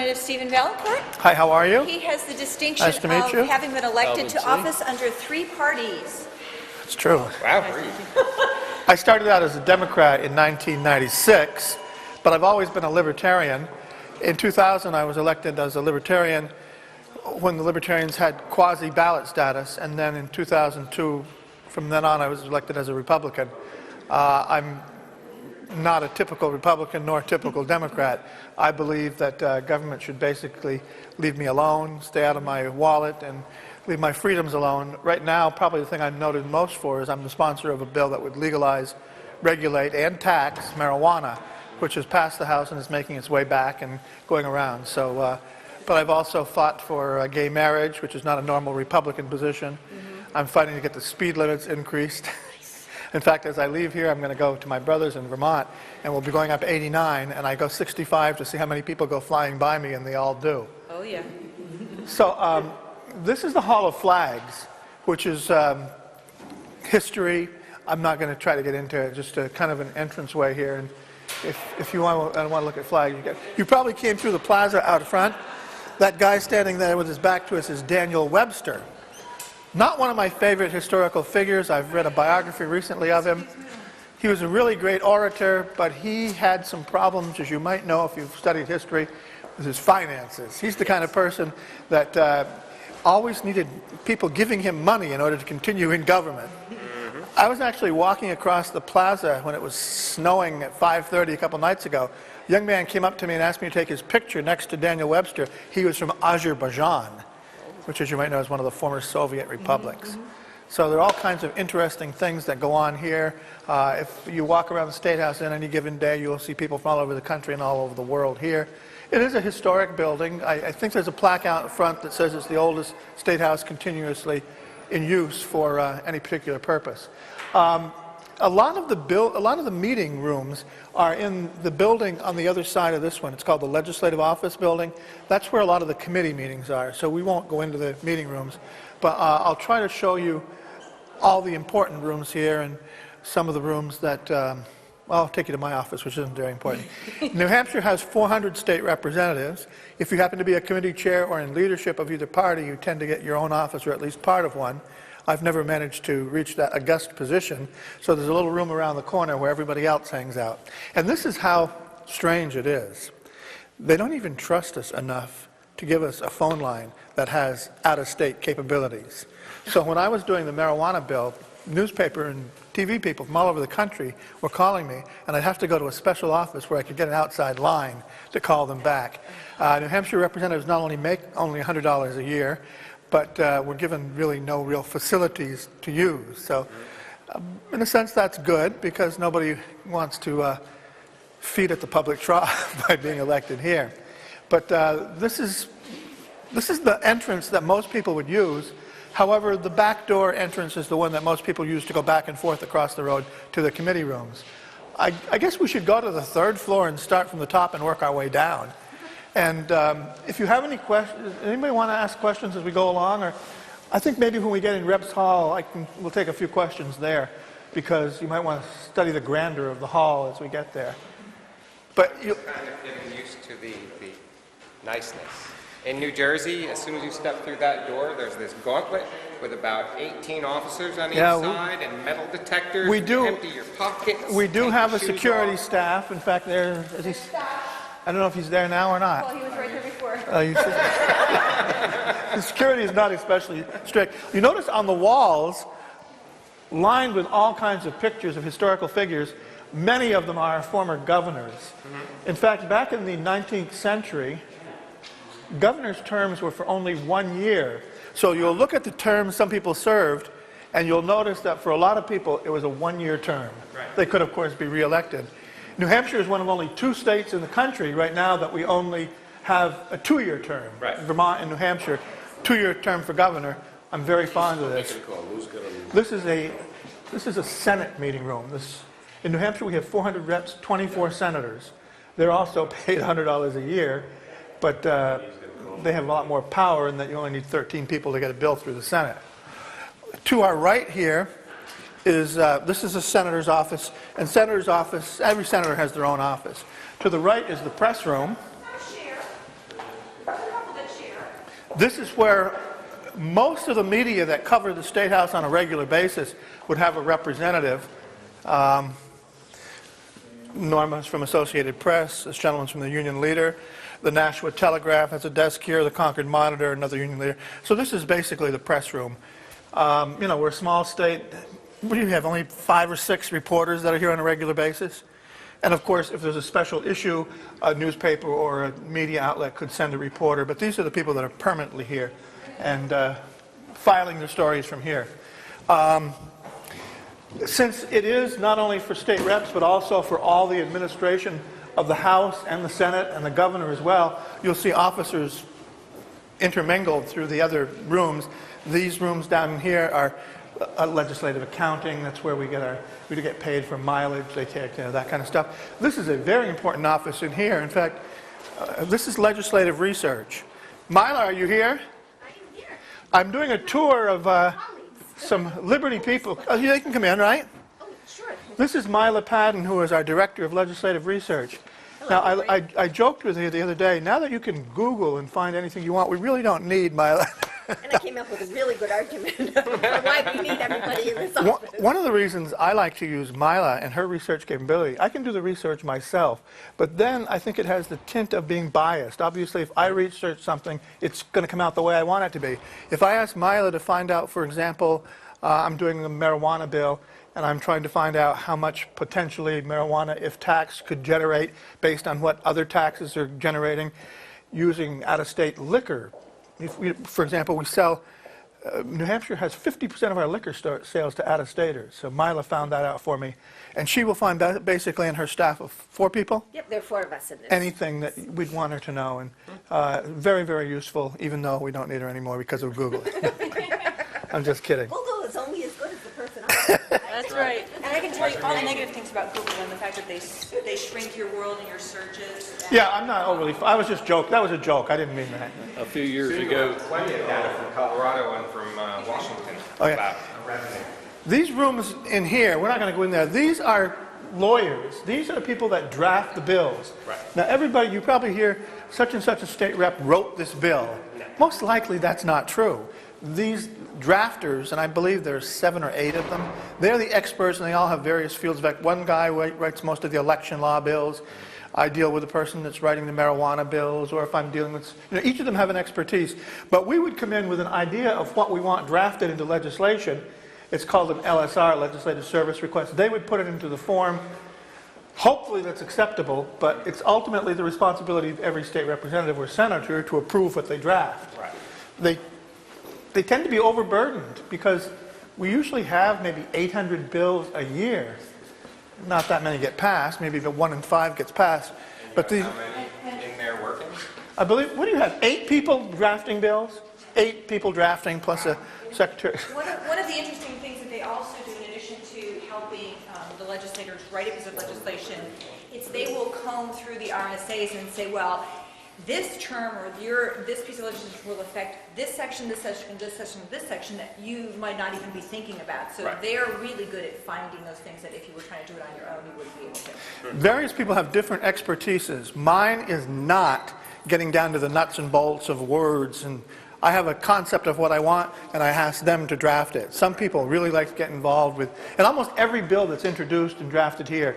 Representative Stephen Vaillancourt. Hi, how are you? He has the distinction Nice to meet you. of having been elected to office under 3 parties. It's true. Wow. I started out as a Democrat in 1996, but I've always been a Libertarian. In 2000, I was elected as a Libertarian when the Libertarians had quasi-ballot status, and then in 2002, from then on, I was elected as a Republican. I'm not a typical Republican nor a typical Democrat. I believe that government should basically leave me alone, stay out of my wallet, and leave my freedoms alone. Right now, probably the thing I'm noted most for is I'm the sponsor of a bill that would legalize, regulate, and tax marijuana, which has passed the House and is making its way back and going around. So, but I've also fought for gay marriage, which is not a normal Republican position. I'm fighting to get the speed limits increased. In fact, as I leave here, I'm going to go to my brother's in Vermont, and we'll be going up 89, and I go 65 to see how many people go flying by me, and they all do. Oh, yeah. So this is the Hall of Flags, which is history. I'm not going to try to get into it, just a kind of an entranceway here. And if you want to look at flags, you probably came through the plaza out front. That guy standing there with his back to us is Daniel Webster. Not one of my favorite historical figures. I've read a biography recently of him. He was a really great orator, but he had some problems, as you might know if you've studied history, with his finances. He's the kind of person that always needed people giving him money in order to continue in government. I was actually walking across the plaza when it was snowing at 5:30 a couple nights ago. A young man came up to me and asked me to take his picture next to Daniel Webster. He was from Azerbaijan, which, as you might know, is one of the former Soviet republics. So there are all kinds of interesting things that go on here. If you walk around the State House on any given day, you'll see people from all over the country and all over the world here. It is a historic building. I think there's a plaque out front that says it's the oldest State House continuously in use for any particular purpose. A lot of the meeting rooms are in the building on the other side of this one. It's called the Legislative Office Building. That's where a lot of the committee meetings are, so we won't go into the meeting rooms. But I'll try to show you all the important rooms here and some of the rooms that, well, I'll take you to my office, which isn't very important. New Hampshire has 400 state representatives. If you happen to be a committee chair or in leadership of either party, you tend to get your own office or at least part of one. I've never managed to reach that august position, so there's a little room around the corner where everybody else hangs out. And this is how strange it is. They don't even trust us enough to give us a phone line that has out-of-state capabilities. So when I was doing the marijuana bill, newspaper and TV people from all over the country were calling me, and I'd have to go to a special office where I could get an outside line to call them back. New Hampshire representatives not only make only $100 a year, but we're given really no real facilities to use. So in a sense, that's good, because nobody wants to feed at the public trough by being elected here. But this is the entrance that most people would use. However, the back door entrance is the one that most people use to go back and forth across the road to the committee rooms. I guess we should go to the 3rd floor and start from the top and work our way down. And if you have any questions, anybody want to ask questions as we go along? Or I think maybe when we get in Reps Hall, we'll take a few questions there, because you might want to study the grandeur of the hall as we get there. But you kind of getting used to the niceness. In New Jersey, as soon as you step through that door, there's this gauntlet with about 18 officers on each side and metal detectors. We do empty your pockets. We do have a security staff. In fact, I don't know if he's there now or not. Well, he was right there before. The security is not especially strict. You notice on the walls, lined with all kinds of pictures of historical figures, many of them are former governors. In fact, back in the 19th century, governors' terms were for only 1 year. So you'll look at the terms some people served, and you'll notice that for a lot of people, it was a 1-year term. Right. They could, of course, be reelected. New Hampshire is one of only 2 states in the country right now that we only have a 2-year term. Right. Vermont and New Hampshire, 2-year term for governor. I'm very fond of this. This is a Senate meeting room. In New Hampshire, we have 400 reps, 24 senators. They're also paid $100 a year, but they have a lot more power in that you only need 13 people to get a bill through the Senate. To our right here is, this is a senator's office, and senator's office, every senator has their own office. To the right is the press room. This is where most of the media that cover the State House on a regular basis would have a representative. Norma's from Associated Press, this gentleman's from the Union Leader. The Nashua Telegraph has a desk here, the Concord Monitor, another Union Leader. So this is basically the press room. You know, we're a small state. What do you have, only 5 or 6 reporters that are here on a regular basis? And of course, if there's a special issue, a newspaper or a media outlet could send a reporter. But these are the people that are permanently here and filing their stories from here. Since it is not only for state reps, but also for all the administration of the House and the Senate and the governor as well, you'll see officers intermingled through the other rooms. These rooms down here are legislative accounting. That's where we get paid for mileage. They take that kind of stuff. This is a very important office in here. In fact, this is legislative research. Myla, are you here? I am here. I'm doing a tour of some Liberty people. Oh, they can come in, right? Oh, sure. This is Myla Padden, who is our Director of Legislative Research. Now, I joked with you the other day, now that you can Google and find anything you want, we really don't need Myla. And I came up with a really good argument for why we need everybody in this office. One of the reasons I like to use Myla and her research capability, I can do the research myself, but then I think it has the tint of being biased. Obviously, if I research something, it's going to come out the way I want it to be. If I ask Myla to find out, for example, I'm doing the marijuana bill, and I'm trying to find out how much potentially marijuana, if taxed, could generate based on what other taxes are generating using out-of-state liquor. If we, for example, we sell, New Hampshire has 50% of our liquor sales to out-of-staters. So Myla found that out for me. And she will find that basically in her staff of 4 people. Yep, there are 4 of us in this. Anything that we'd want her to know. And very, very useful, even though we don't need her anymore because of Google. I'm just kidding. Google is only as good as the person on it. That's right. And I can tell you all the negative things about Google and the fact that they shrink your world and your searches. Yeah, I'm not overly, I was just joking. That was a joke. I didn't mean that. A few years ago, Plenty of data from Colorado and from Washington Okay. about revenue. These rooms in here, we're not going to go in there. These are lawyers. These are the people that draft the bills. Right. Now, everybody, you probably hear such and such a state rep wrote this bill. Most likely that's not true. These drafters, and I believe there's 7 or 8 of them, they're the experts and they all have various fields. In fact, one guy writes most of the election law bills. I deal with the person that's writing the marijuana bills, or if I'm dealing with, each of them have an expertise. But we would come in with an idea of what we want drafted into legislation. It's called an LSR, Legislative Service Request. They would put it into the form. Hopefully that's acceptable, but it's ultimately the responsibility of every state representative or senator to approve what they draft. Right. They tend to be overburdened because we usually have maybe 800 bills a year. Not that many get passed, maybe the 1 in 5 gets passed. But How many in there working? I believe, what do you have, 8 people drafting bills? 8 people drafting plus a secretary. One of the interesting things that they also do, in addition to helping the legislators write a piece of legislation, it's they will comb through the RSAs and say, well, this term or this piece of legislation will affect this section, this section, this section, this section that you might not even be thinking about. So Right. they're really good at finding those things that if you were trying to do it on your own, you wouldn't be able to. Various people have different expertises. Mine is not getting down to the nuts and bolts of words, and I have a concept of what I want, and I ask them to draft it. Some people really like to get involved with, and almost every bill that's introduced and drafted here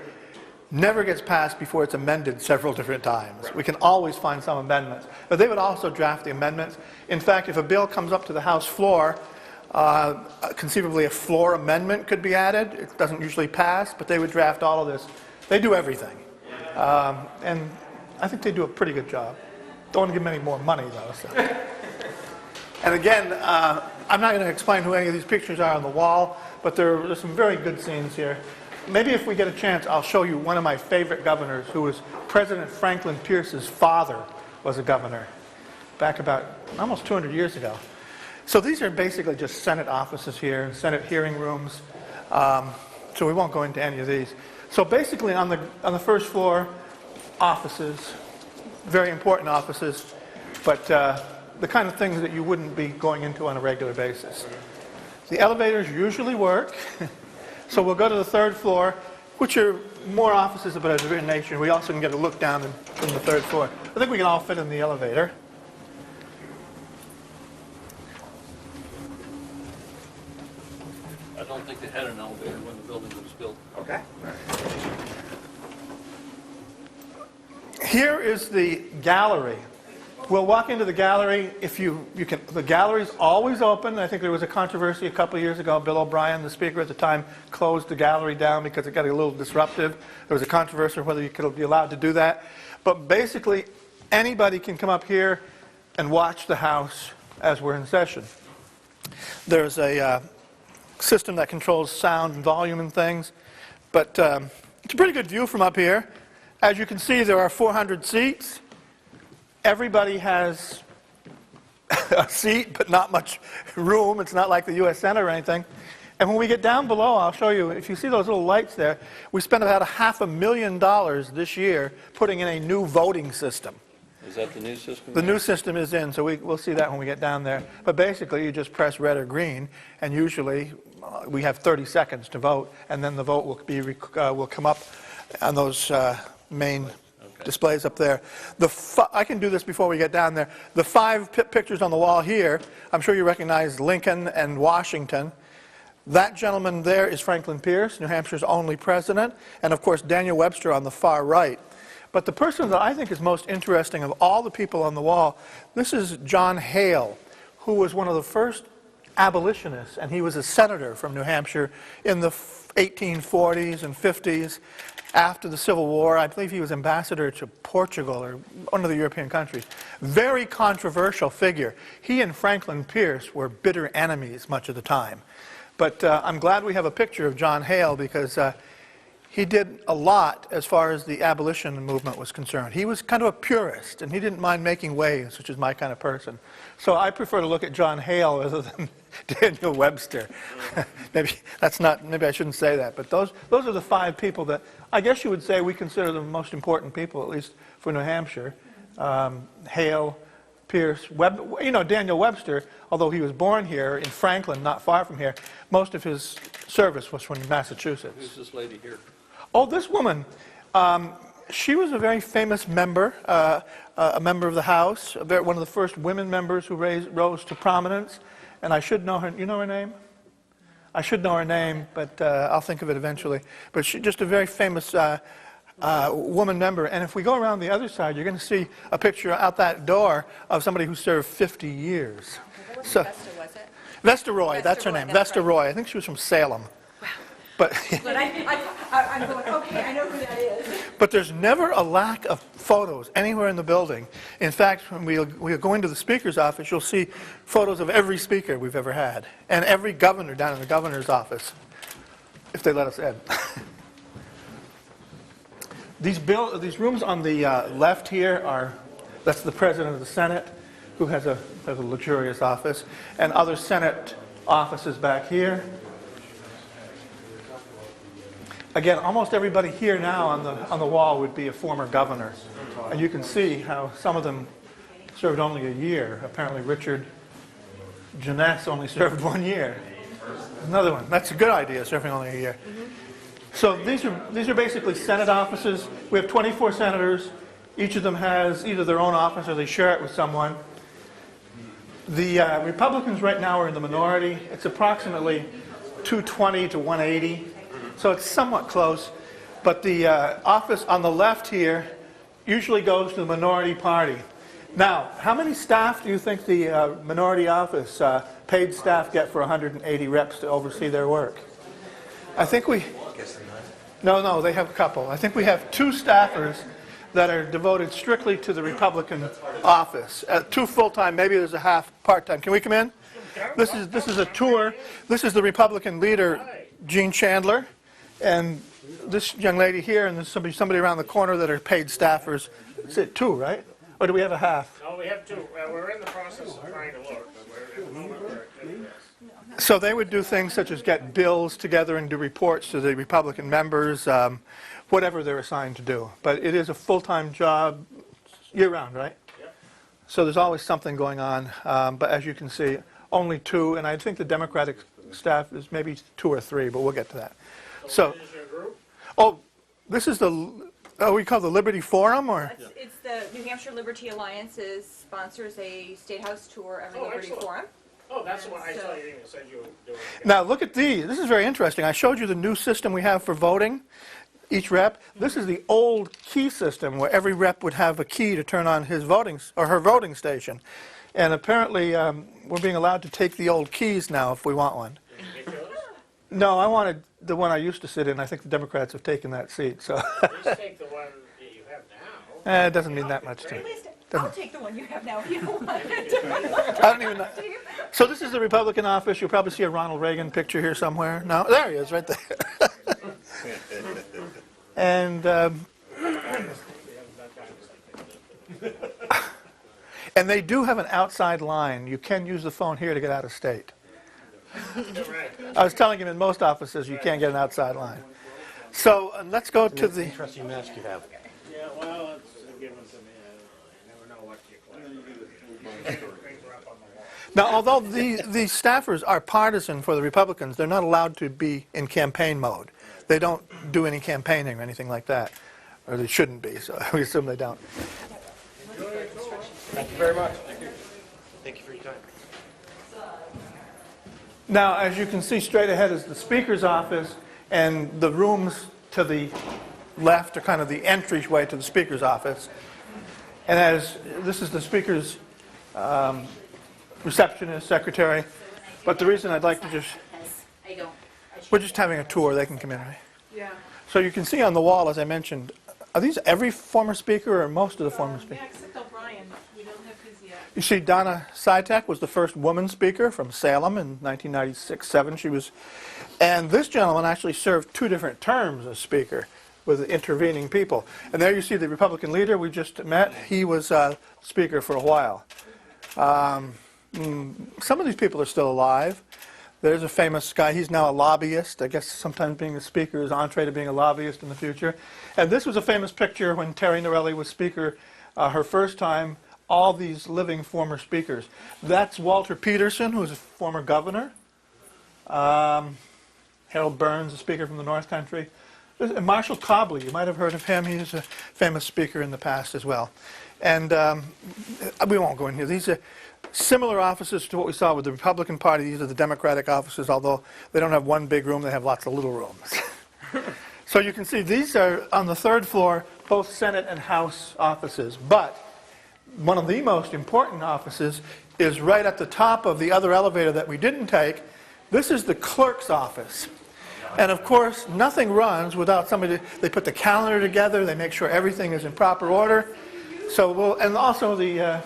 never gets passed before it's amended several different times. We can always find some amendments. But they would also draft the amendments. In fact, if a bill comes up to the House floor, conceivably a floor amendment could be added. It doesn't usually pass, but they would draft all of this. They do everything. And I think they do a pretty good job. Don't want to give them any more money, though. So. And again, I'm not going to explain who any of these pictures are on the wall, but there's some very good scenes here. Maybe if we get a chance, I'll show you one of my favorite governors, who was President Franklin Pierce's father was a governor back about almost 200 years ago. So these are basically just Senate offices here, Senate hearing rooms. So we won't go into any of these. So basically on the first floor, offices, very important offices, but the kind of things that you wouldn't be going into on a regular basis. The elevators usually work. So we'll go to the 3rd floor, which are more offices of a different nature. We also can get a look down from the 3rd floor. I think we can all fit in the elevator. I don't think they had an elevator when the building was built. Okay. Here is the gallery. We'll walk into the gallery. If you can, the gallery's always open. I think there was a controversy a couple of years ago. Bill O'Brien, the speaker at the time, closed the gallery down because it got a little disruptive. There was a controversy whether you could be allowed to do that. But basically, anybody can come up here and watch the house as we're in session. There's a system that controls sound and volume and things. But it's a pretty good view from up here. As you can see, there are 400 seats. Everybody has a seat, but not much room. It's not like the U.S. Senate or anything. And when we get down below, I'll show you, if you see those little lights there, we spent about $500,000 this year putting in a new voting system. Is that the new system? The new system is in, so we'll see that when we get down there. But basically, you just press red or green, and usually we have 30 seconds to vote, and then the vote will come up on those main displays up there. I can do this before we get down there. The 5 pictures on the wall here, I'm sure you recognize Lincoln and Washington. That gentleman there is Franklin Pierce, New Hampshire's only president, and of course Daniel Webster on the far right. But the person that I think is most interesting of all the people on the wall, this is John Hale, who was one of the first abolitionists, and he was a senator from New Hampshire in the 1840s and 50s. After the Civil War, I believe he was ambassador to Portugal or one of the European countries. Very controversial figure. He and Franklin Pierce were bitter enemies much of the time. But I'm glad we have a picture of John Hale because he did a lot as far as the abolition movement was concerned. He was kind of a purist, and he didn't mind making waves, which is my kind of person. So I prefer to look at John Hale rather than Daniel Webster. Maybe I shouldn't say that, but those are the 5 people that I guess you would say we consider the most important people, at least for New Hampshire. Hale, Pierce, Daniel Webster, although he was born here in Franklin, not far from here, most of his service was from Massachusetts. Who's this lady here? Oh, this woman, she was a very famous member, a member of the House, one of the first women members who rose to prominence. And I should know her. You know her name? I should know her name, but I'll think of it eventually. But she's just a very famous woman member. And if we go around the other side, you're going to see a picture out that door of somebody who served 50 years. So, Vesta, was it? Vesta Roy, that's her Roy, name. that's Vesta right. Roy. I think she was from Salem. But But I'm going, okay, I know who that is. But there's never a lack of photos anywhere in the building. In fact, when we go into the speaker's office, you'll see photos of every speaker we've ever had, and every governor down in the governor's office, if they let us in. These rooms on the left here that's the president of the Senate, who has a luxurious office, and other Senate offices back here. Again, almost everybody here now on the wall would be a former governor. And you can see how some of them served only a year. Apparently Richard Jeunesse only served 1 year. Another one. That's a good idea, serving only a year. So these are basically Senate offices. We have 24 senators. Each of them has either their own office or they share it with someone. The Republicans right now are in the minority. It's approximately 220 to 180. So it's somewhat close, but the office on the left here usually goes to the minority party. Now, how many staff do you think the minority office, paid staff, get for 180 reps to oversee their work? I think No, they have a couple. I think we have 2 staffers that are devoted strictly to the Republican office. 2 full-time, maybe there's a half part-time. Can we come in? This is a tour. This is the Republican leader, Gene Chandler. And this young lady here, and there's somebody around the corner that are paid staffers. Is it 2, right? Or do we have a half? No, we have 2. We're in the process of trying to look, but at the moment we're at 2, yes. So they would do things such as get bills together and do reports to the Republican members, whatever they're assigned to do. But it is a full-time job year-round, right? Yep. So there's always something going on. But as you can see, only 2, and I think the Democratic staff is maybe 2 or 3, but we'll get to that. So, what is your group? oh, this is we call the Liberty Forum, or? It's the New Hampshire Liberty Alliance sponsors a State House tour every Oh, Liberty excellent. Forum. Oh, that's the one, I saw your email, said you were doing it. Now, look at these. This is very interesting. I showed you the new system we have for voting, each rep. This is the old key system where every rep would have a key to turn on his voting, or her voting station. And apparently, we're being allowed to take the old keys now if we want one. Did you get yours? No, I wanted the one I used to sit in. I think the Democrats have taken that seat, so Just take the one that you have now. it doesn't mean that much to me. At least I'll take the one you have now if you don't want it. I don't even know. So this is the Republican office. You'll probably see a Ronald Reagan picture here somewhere. No, there he is, right there. And and they do have an outside line. You can use the phone here to get out of state. I was telling him in most offices you can't get an outside line. So let's go to the. Interesting mask you have. Yeah, well, it's a given to me. I never know what you collect. Things are up on the wall. Now, although the staffers are partisan for the Republicans, they're not allowed to be in campaign mode. They don't do any campaigning or anything like that, or they shouldn't be. So we assume they don't. Thank you very much. Thank you for your time. Now, as you can see, straight ahead is the Speaker's office, and the rooms to the left are kind of the entryway to the Speaker's office. And as this is the Speaker's receptionist, secretary, but the reason I'd like to just, we're just having a tour, they can come in, right? Yeah. So you can see on the wall, as I mentioned, are these every former Speaker or most of the former Speakers? Yeah, except O'Brien. We don't have his yet. You see, Donna Sitek was the first woman speaker from Salem in 1996-7. She was, and this gentleman actually served 2 different terms as speaker with intervening people. And there you see the Republican leader we just met. He was speaker for a while. Some of these people are still alive. There's a famous guy. He's now a lobbyist. I guess sometimes being a speaker is entree to being a lobbyist in the future. And this was a famous picture when Terry Norelli was speaker her first time. All these living former speakers. That's Walter Peterson, who was a former governor. Harold Burns, a speaker from the North Country. Marshall Cobley, you might have heard of him. He was a famous speaker in the past as well. And we won't go in here. These are similar offices to what we saw with the Republican Party. These are the Democratic offices, although they don't have one big room, they have lots of little rooms. So you can see these are on the 3rd floor, both Senate and House offices. But one of the most important offices is right at the top of the other elevator that we didn't take. This is the clerk's office. And of course, nothing runs without somebody, they put the calendar together, they make sure everything is in proper order. So and also the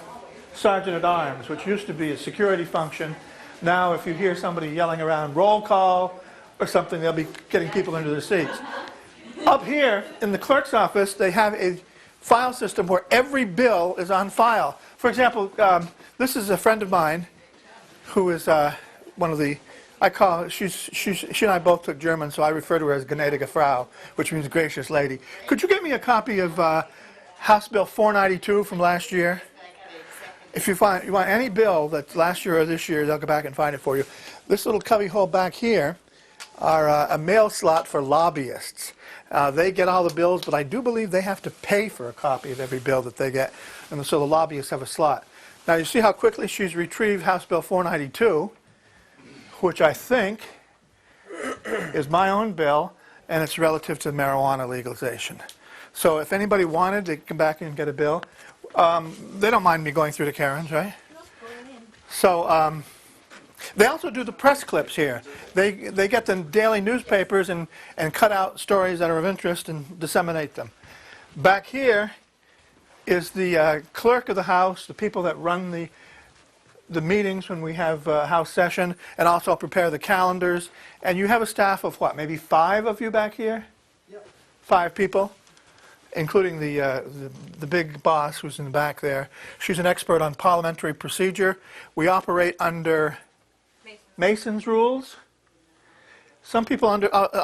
Sergeant at Arms, which used to be a security function. Now if you hear somebody yelling around roll call or something, they'll be getting people into their seats. Up here in the clerk's office, they have a file system where every bill is on file. For example, this is a friend of mine who is one of the, she and I both took German, so I refer to her as gnädige Frau, which means gracious lady. Could you get me a copy of House Bill 492 from last year? If you want any bill that's last year or this year, they'll go back and find it for you. This little cubby hole back here are a mail slot for lobbyists. They get all the bills, but I do believe they have to pay for a copy of every bill that they get. And so the lobbyists have a slot. Now you see how quickly she's retrieved House Bill 492, which I think is my own bill, and it's relative to marijuana legalization. So if anybody wanted to come back and get a bill, they don't mind me going through the Karens, right? So they also do the press clips here. They get the daily newspapers and cut out stories that are of interest and disseminate them. Back here is the clerk of the House, the people that run the meetings when we have House session, and also prepare the calendars. And you have a staff of what, maybe 5 of you back here? Yep. 5 people, including the big boss who's in the back there. She's an expert on parliamentary procedure. We operate under Mason's rules. Some people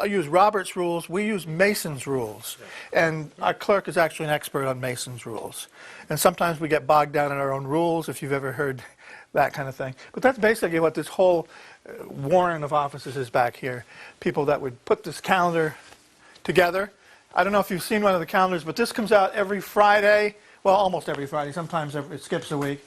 use Robert's rules. We use Mason's rules. And our clerk is actually an expert on Mason's rules. And sometimes we get bogged down in our own rules, if you've ever heard that kind of thing. But that's basically what this whole warren of offices is back here. People that would put this calendar together. I don't know if you've seen one of the calendars, but this comes out every Friday. Well, almost every Friday. Sometimes it skips a week.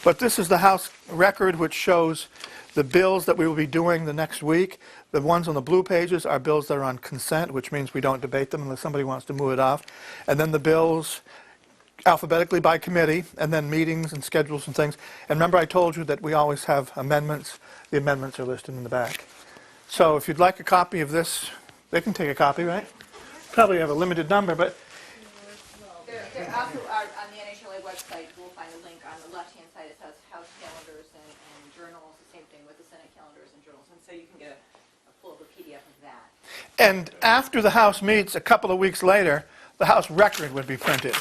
But this is the House record, which shows the bills that we will be doing the next week. The ones on the blue pages are bills that are on consent, which means we don't debate them unless somebody wants to move it off. And then the bills alphabetically by committee, and then meetings and schedules and things. And remember, I told you that we always have amendments. The amendments are listed in the back. So if you'd like a copy of this, they can take a copy, right? Probably have a limited number, but There also are, on the NHLA website, we'll find a link on the left-hand side. It says House calendars and journals, the same thing with the Senate calendars and journals. And so you can get a full PDF of that. and after the House meets, a couple of weeks later, the House record would be printed.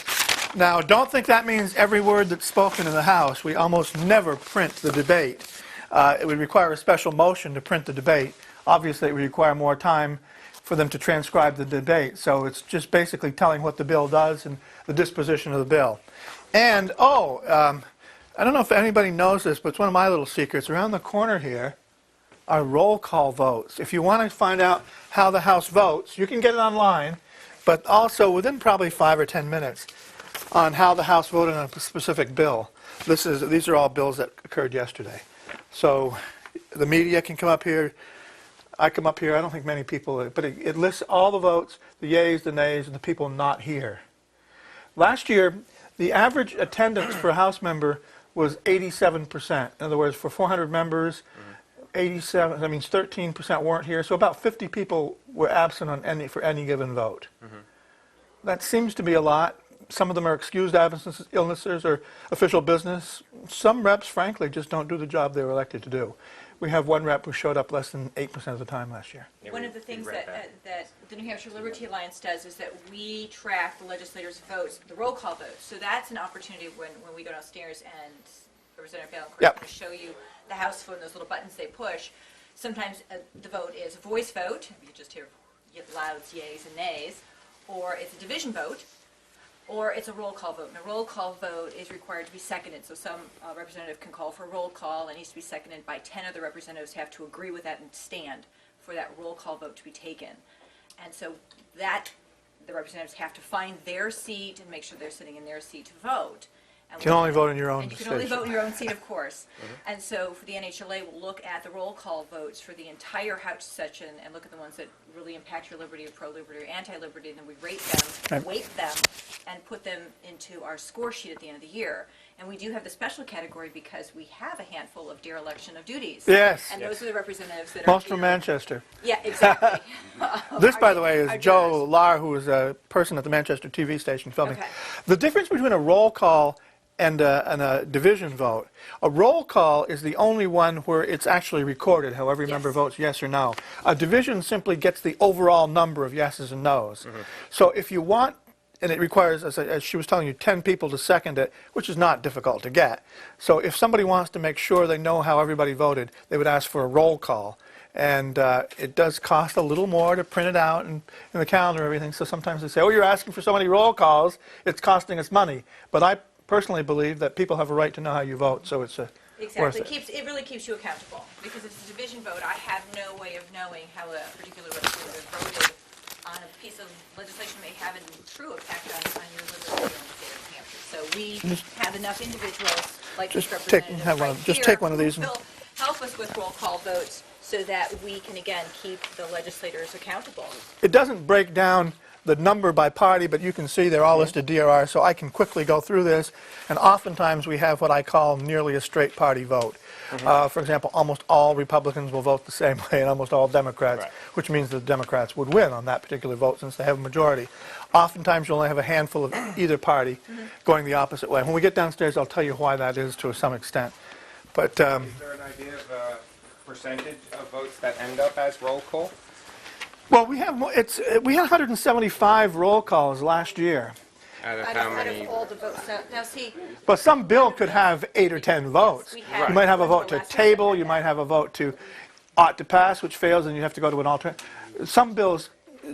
Now, don't think that means every word that's spoken in the House. We almost never print the debate. It would require a special motion to print the debate. Obviously, it would require more time for them to transcribe the debate. So it's just basically telling what the bill does and the disposition of the bill. And, I don't know if anybody knows this, but it's one of my little secrets. Around the corner here are roll call votes. If you want to find out how the House votes, you can get it online, but also within probably 5 or 10 minutes on how the House voted on a specific bill. These are all bills that occurred yesterday. So the media can come up here. I come up here. I don't think many people, but it lists all the votes, the yeas, the nays, and the people not here. Last year, the average attendance for a House member was 87%. In other words, for 400 members, 87, that means 13% weren't here. So about 50 people were absent for any given vote. That seems to be a lot. Some of them are excused absences, illnesses, or official business. Some reps, frankly, just don't do the job they were elected to do. We have one rep who showed up less than 8% of the time last year. One of the things that the New Hampshire Liberty Alliance does is that we track the legislators' votes, the roll call votes. So that's an opportunity when we go downstairs and Representative Vaillancourt is Yep. going to show you the House vote and those little buttons they push. Sometimes the vote is a voice vote. You just hear louds, yays, and nays. Or it's a division vote. Or it's a roll call vote. And a roll call vote is required to be seconded. So some representative can call for a roll call. It needs to be seconded by 10 other representatives have to agree with that and stand for that roll call vote to be taken. And so that the representatives have to find their seat and make sure they're sitting in their seat to vote. And You can only vote in your own And you can only station. vote in your own seat, of course. And so for the NHLA, we'll look at the roll call votes for the entire House session and look at the ones that really impact your liberty, or pro-liberty, or anti-liberty, and then we rate them, weight them, and put them into our score sheet at the end of the year. And we do have the special category because we have a handful of dereliction of duties. Yes. And those are the representatives that are Most from here. Manchester. Yeah, exactly. This, by the way, Our is Joe jurors. Lahr, who is a person at the Manchester TV station filming. Okay. The difference between a roll call and a division vote. A roll call is the only one where it's actually recorded, how every member Yes. votes yes or no. A division simply gets the overall number of yeses and nos. So if you want, and it requires, as she was telling you, 10 people to second it, which is not difficult to get. So if somebody wants to make sure they know how everybody voted, they would ask for a roll call. And it does cost a little more to print it out and in the calendar and everything. So sometimes they say, oh, you're asking for so many roll calls, it's costing us money. But I personally believe that people have a right to know how you vote, so it's worth Exactly. it. It really keeps you accountable, because if it's a division vote, I have no way of knowing how a particular representative voted on a piece of legislation may have a true effect on your liberty in the state of New Hampshire. So we have enough individuals like this Just take- representative have one- right just here take one of these who and- will help us with roll call votes so that we can, again, keep the legislators accountable. It doesn't break down the number by party, but you can see they're all listed DRR, so I can quickly go through this. And oftentimes we have what I call nearly a straight party vote. For example, almost all Republicans will vote the same way, and almost all Democrats, which means the Democrats would win on that particular vote since they have a majority. Oftentimes you'll only have a handful of either party going the opposite way. When we get downstairs, I'll tell you why that is to some extent. But Is there an idea of a percentage of votes that end up as roll call? well, we had 175 roll calls last year. Out of Out how of many? all the votes, now see, But some bill could have 8 or 10 votes. we had You might have a one vote to last year that table, had you that. might have a vote to ought to pass, which fails, and you have to go to an alternate. Some bills,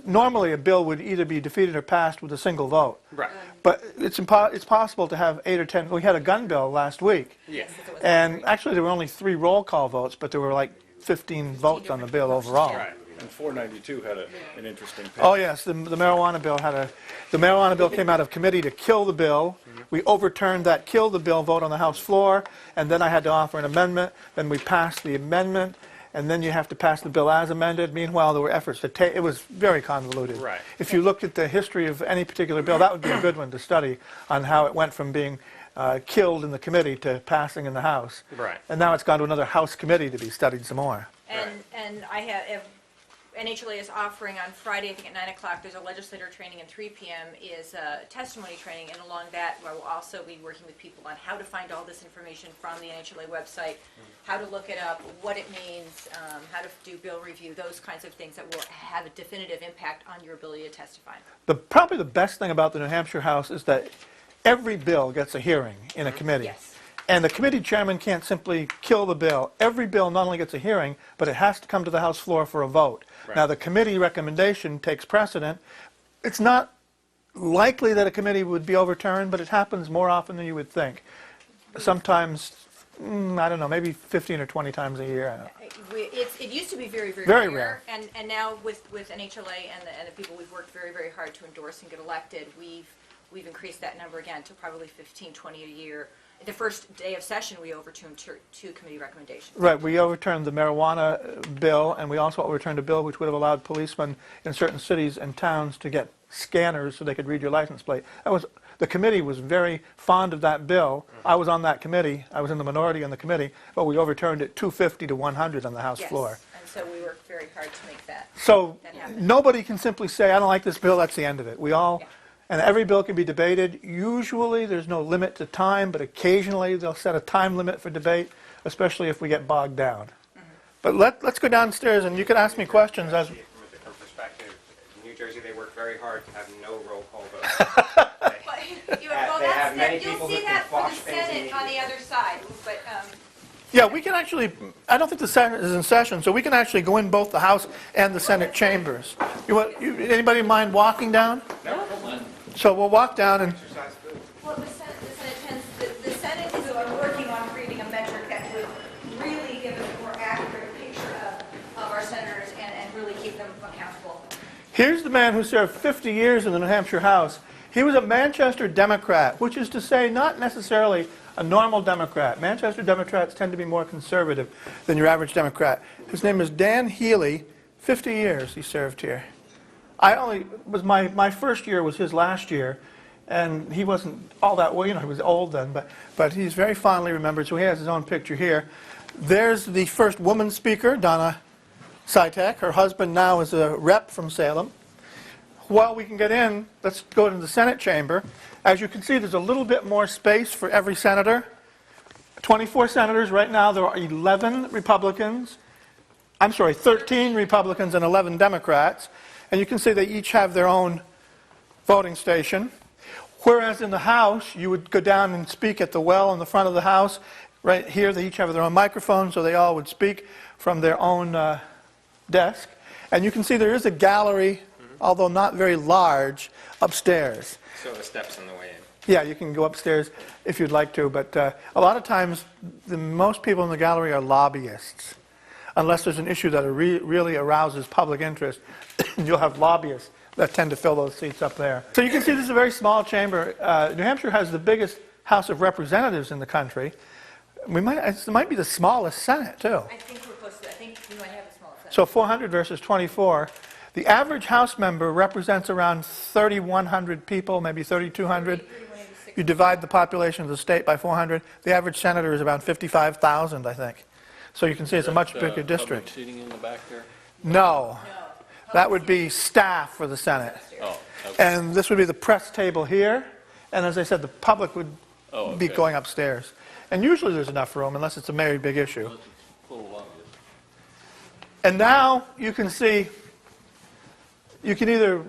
normally a bill would either be defeated or passed with a single vote. Right. But it's possible to have 8 or 10. We had a gun bill last week, Yes. and actually there were only 3 roll call votes, but there were like 15 votes on the bill overall. Right. And 492 had an interesting paper. Oh, yes, the marijuana bill the marijuana bill came out of committee to kill the bill. We overturned that kill the bill vote on the House floor, and then I had to offer an amendment. Then we passed the amendment, and then you have to pass the bill as amended. Meanwhile, there were efforts to take, it was very convoluted. Right. If you looked at the history of any particular bill, that would be a good one to study on how it went from being killed in the committee to passing in the House. Right. And now it's gone to another House committee to be studied some more. And I have, NHLA is offering on Friday, I think at 9 o'clock, there's a legislator training, and 3 p.m. is testimony training, and along that, we'll also be working with people on how to find all this information from the NHLA website, how to look it up, what it means, how to do bill review, those kinds of things that will have a definitive impact on your ability to testify. Probably the best thing about the New Hampshire House is that every bill gets a hearing in a committee. Yes. And the committee chairman can't simply kill the bill. Every bill not only gets a hearing, but it has to come to the House floor for a vote. Right. Now, the committee recommendation takes precedent. It's not likely that a committee would be overturned, but it happens more often than you would think. Sometimes, I don't know, maybe 15 or 20 times a year. I don't know. It used to be very, very, Very rare. rare. And now with NHLA and the people we've worked very, very hard to endorse and get elected, we've increased that number again to probably 15, 20 a year. The first day of session, we overturned two committee recommendations. Right, we overturned the marijuana bill, and we also overturned a bill which would have allowed policemen in certain cities and towns to get scanners so they could read your license plate. The committee was very fond of that bill. I was on that committee. I was in the minority on the committee, but we overturned it 250 to 100 on the House floor. Yes, and so we worked very hard to make that. So That happened. nobody can simply say, I don't like this bill, that's the end of it. We all, Yeah. and every bill can be debated. Usually there's no limit to time, but occasionally they'll set a time limit for debate, especially if we get bogged down. But let's go downstairs and you can ask me questions as. From a different perspective, in New Jersey, they work very hard to have no roll call vote. They have many You'll people see who can that for the quash things Senate on the immediately. other side, but, Yeah, we can actually, I don't think the Senate is in session, so we can actually go in both the House and the Senate chambers. Anybody mind walking down? So we'll walk down and, Exercise food. well, the Senate is working on creating a metric that would really give us a more accurate picture of our senators and really keep them accountable. here's the man who served 50 years in the New Hampshire House. He was a Manchester Democrat, which is to say not necessarily a normal Democrat. Manchester Democrats tend to be more conservative than your average Democrat. His name is Dan Healy. 50 years he served here. My first year was his last year, and he wasn't all that well, he was old then, but he's very fondly remembered, so he has his own picture here. There's the first woman speaker, Donna Sitek. Her husband now is a rep from Salem. While we can get in, let's go into the Senate chamber. As you can see, there's a little bit more space for every senator. 24 senators. Right now, there are 13 Republicans and 11 Democrats. And you can see they each have their own voting station. Whereas in the House, you would go down and speak at the well in the front of the House. Right here, they each have their own microphone, so they all would speak from their own desk. And you can see there is a gallery, although not very large, upstairs. So the steps on the way in. Yeah, you can go upstairs if you'd like to, but a lot of times, most people in the gallery are lobbyists. Unless there's an issue that really arouses public interest, you'll have lobbyists that tend to fill those seats up there. So you can see this is a very small chamber. New Hampshire has the biggest House of Representatives in the country. It might be the smallest Senate, too. I think we're close to that. I think we might have a smaller Senate. So 400 versus 24. The average House member represents around 3,100 people, maybe 3,200. You divide the population of the state by 400. The average senator is around 55,000, I think. So you can see it's a much bigger district. Public seating in the back there? No, that would be staff for the Senate. Oh, okay. And this would be the press table here. And as I said, the public would be okay. going upstairs. And usually there's enough room, unless it's a very big issue. Unless it's full of lobbyists. And now you can see, you can either,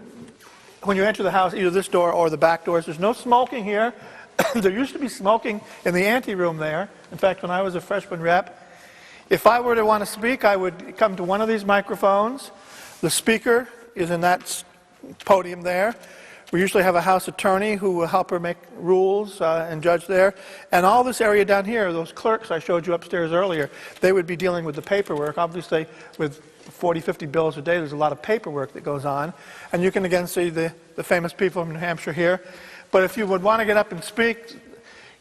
when you enter the House, either this door or the back doors. There's no smoking here. There used to be smoking in the anteroom there. In fact, when I was a freshman rep, if I were to want to speak, I would come to one of these microphones. The speaker is in that podium there. We usually have a House attorney who will help her make rules and judge there. And all this area down here, those clerks I showed you upstairs earlier, they would be dealing with the paperwork. Obviously, with 40, 50 bills a day, there's a lot of paperwork that goes on. And you can again see the famous people from New Hampshire here. But if you would want to get up and speak,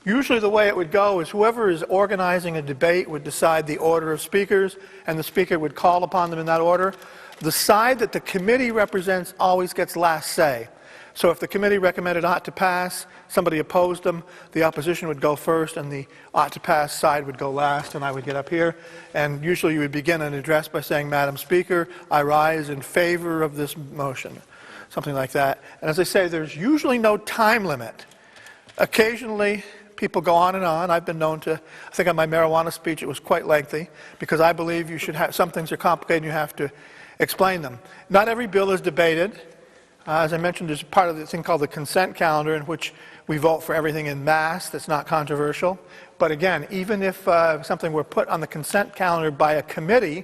usually the way it would go is whoever is organizing a debate would decide the order of speakers, and the speaker would call upon them in that order. The side that the committee represents always gets last say. So if the committee recommended ought to pass, somebody opposed them, the opposition would go first and the ought to pass side would go last, and I would get up here. And usually you would begin an address by saying, Madam Speaker, I rise in favor of this motion, something like that. And as I say, there's usually no time limit. Occasionally, people go on and on. I've been known to, I think on my marijuana speech it was quite lengthy, because I believe you should have, some things are complicated and you have to explain them. Not every bill is debated. As I mentioned, there's part of the thing called the consent calendar in which we vote for everything in mass that's not controversial. But again, even if something were put on the consent calendar by a committee,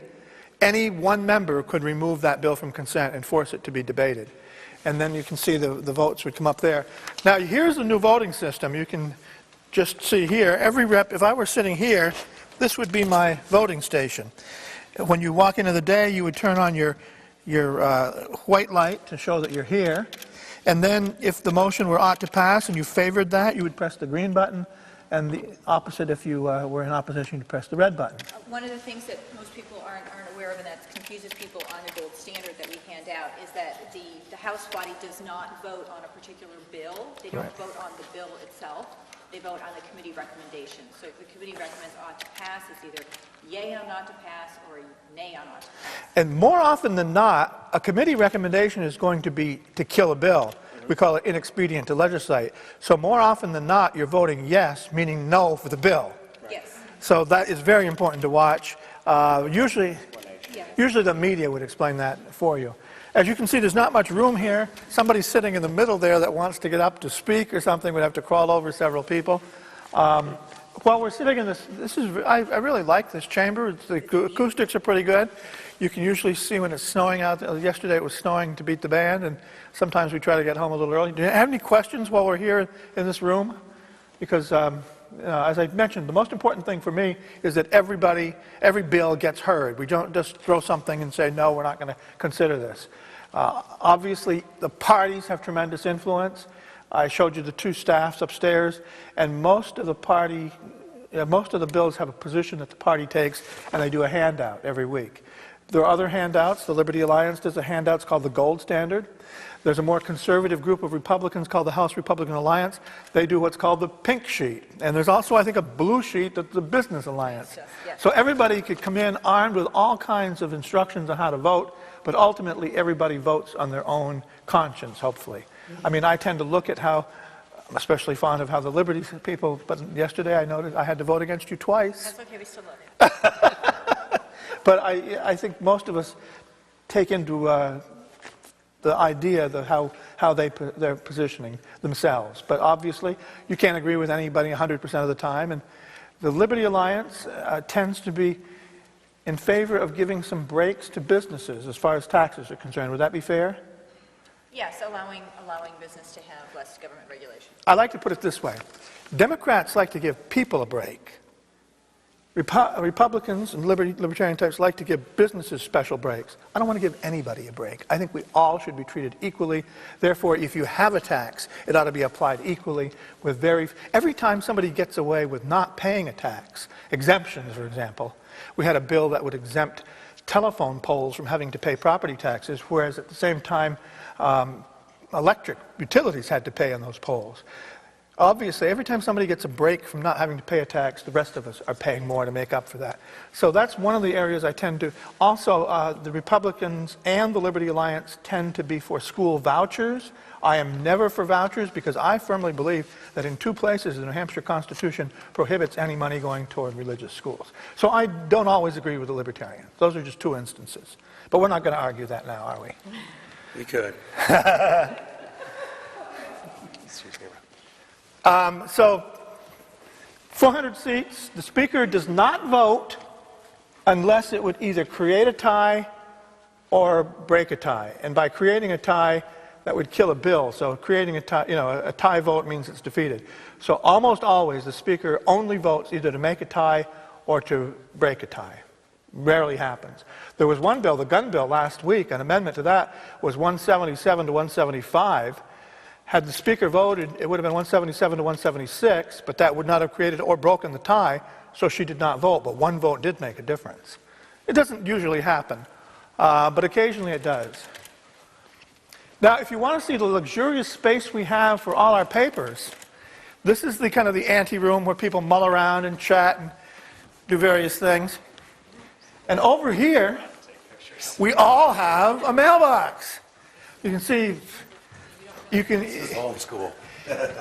any one member could remove that bill from consent and force it to be debated. And then you can see the votes would come up there. Now, here's the new voting system. You can just see here, every rep, if I were sitting here, this would be my voting station. When you walk into the day, you would turn on your white light to show that you're here. And then if the motion were ought to pass and you favored that, you would press the green button, and the opposite if you were in opposition, you'd press the red button. One of the things that most people aren't aware of, and that confuses people on the gold standard that we hand out, is that the House body does not vote on a particular bill. They don't vote on the bill itself. They vote on the committee recommendation. So if the committee recommends ought to pass, it's either yay on ought to pass or nay on ought to pass. And more often than not, a committee recommendation is going to be to kill a bill. We call it inexpedient to legislate. So more often than not, you're voting yes, meaning no for the bill. Yes. So that is very important to watch. Usually the media would explain that for you. As you can see, there's not much room here. Somebody sitting in the middle there that wants to get up to speak or something would have to crawl over several people. While we're sitting in I really like this chamber. The acoustics are pretty good. You can usually see when it's snowing out. Yesterday it was snowing to beat the band, and sometimes we try to get home a little early. Do you have any questions while we're here in this room? Because as I mentioned, the most important thing for me is that every bill gets heard. We don't just throw something and say, no, we're not going to consider this. Obviously, the parties have tremendous influence. I showed you the two staffs upstairs, and most of the bills have a position that the party takes, and they do a handout every week. There are other handouts. The Liberty Alliance does a handout. It's called the Gold Standard. There's a more conservative group of Republicans called the House Republican Alliance. They do what's called the pink sheet. And there's also, I think, a blue sheet that's the Business Alliance. Yes. So everybody could come in armed with all kinds of instructions on how to vote, but ultimately everybody votes on their own conscience, hopefully. I mean, I tend to look at how, I'm especially fond of how the Liberty people, but yesterday I noticed I had to vote against you twice. That's okay, we still love it. But I think most of us take into the idea that how they're positioning themselves. But obviously, you can't agree with anybody 100% of the time. And the Liberty Alliance tends to be in favor of giving some breaks to businesses as far as taxes are concerned. Would that be fair? Yes, allowing business to have less government regulation. I like to put it this way. Democrats like to give people a break. Republicans and libertarian types like to give businesses special breaks. I don't want to give anybody a break. I think we all should be treated equally. Therefore, if you have a tax, it ought to be applied equally with every time somebody gets away with not paying a tax, exemptions, for example. We had a bill that would exempt telephone poles from having to pay property taxes, whereas at the same time, electric utilities had to pay on those poles. Obviously, every time somebody gets a break from not having to pay a tax, the rest of us are paying more to make up for that. So that's one of the areas I tend to. Also, the Republicans and the Liberty Alliance tend to be for school vouchers. I am never for vouchers because I firmly believe that in two places the New Hampshire Constitution prohibits any money going toward religious schools. So I don't always agree with the Libertarians. Those are just two instances. But we're not going to argue that now, are we? We could. So 400 seats, the Speaker does not vote unless it would either create a tie or break a tie. And by creating a tie, that would kill a bill. So creating a tie, a tie vote means it's defeated. So almost always the speaker only votes either to make a tie or to break a tie. Rarely happens. There was one bill, the gun bill last week, an amendment to that was 177 to 175. Had the speaker voted, it would have been 177 to 176, but that would not have created or broken the tie, so she did not vote. But one vote did make a difference. It doesn't usually happen, but occasionally it does. Now, if you want to see the luxurious space we have for all our papers, this is the kind of the ante room where people mull around and chat and do various things. And over here, we all have a mailbox. You can see, Home school.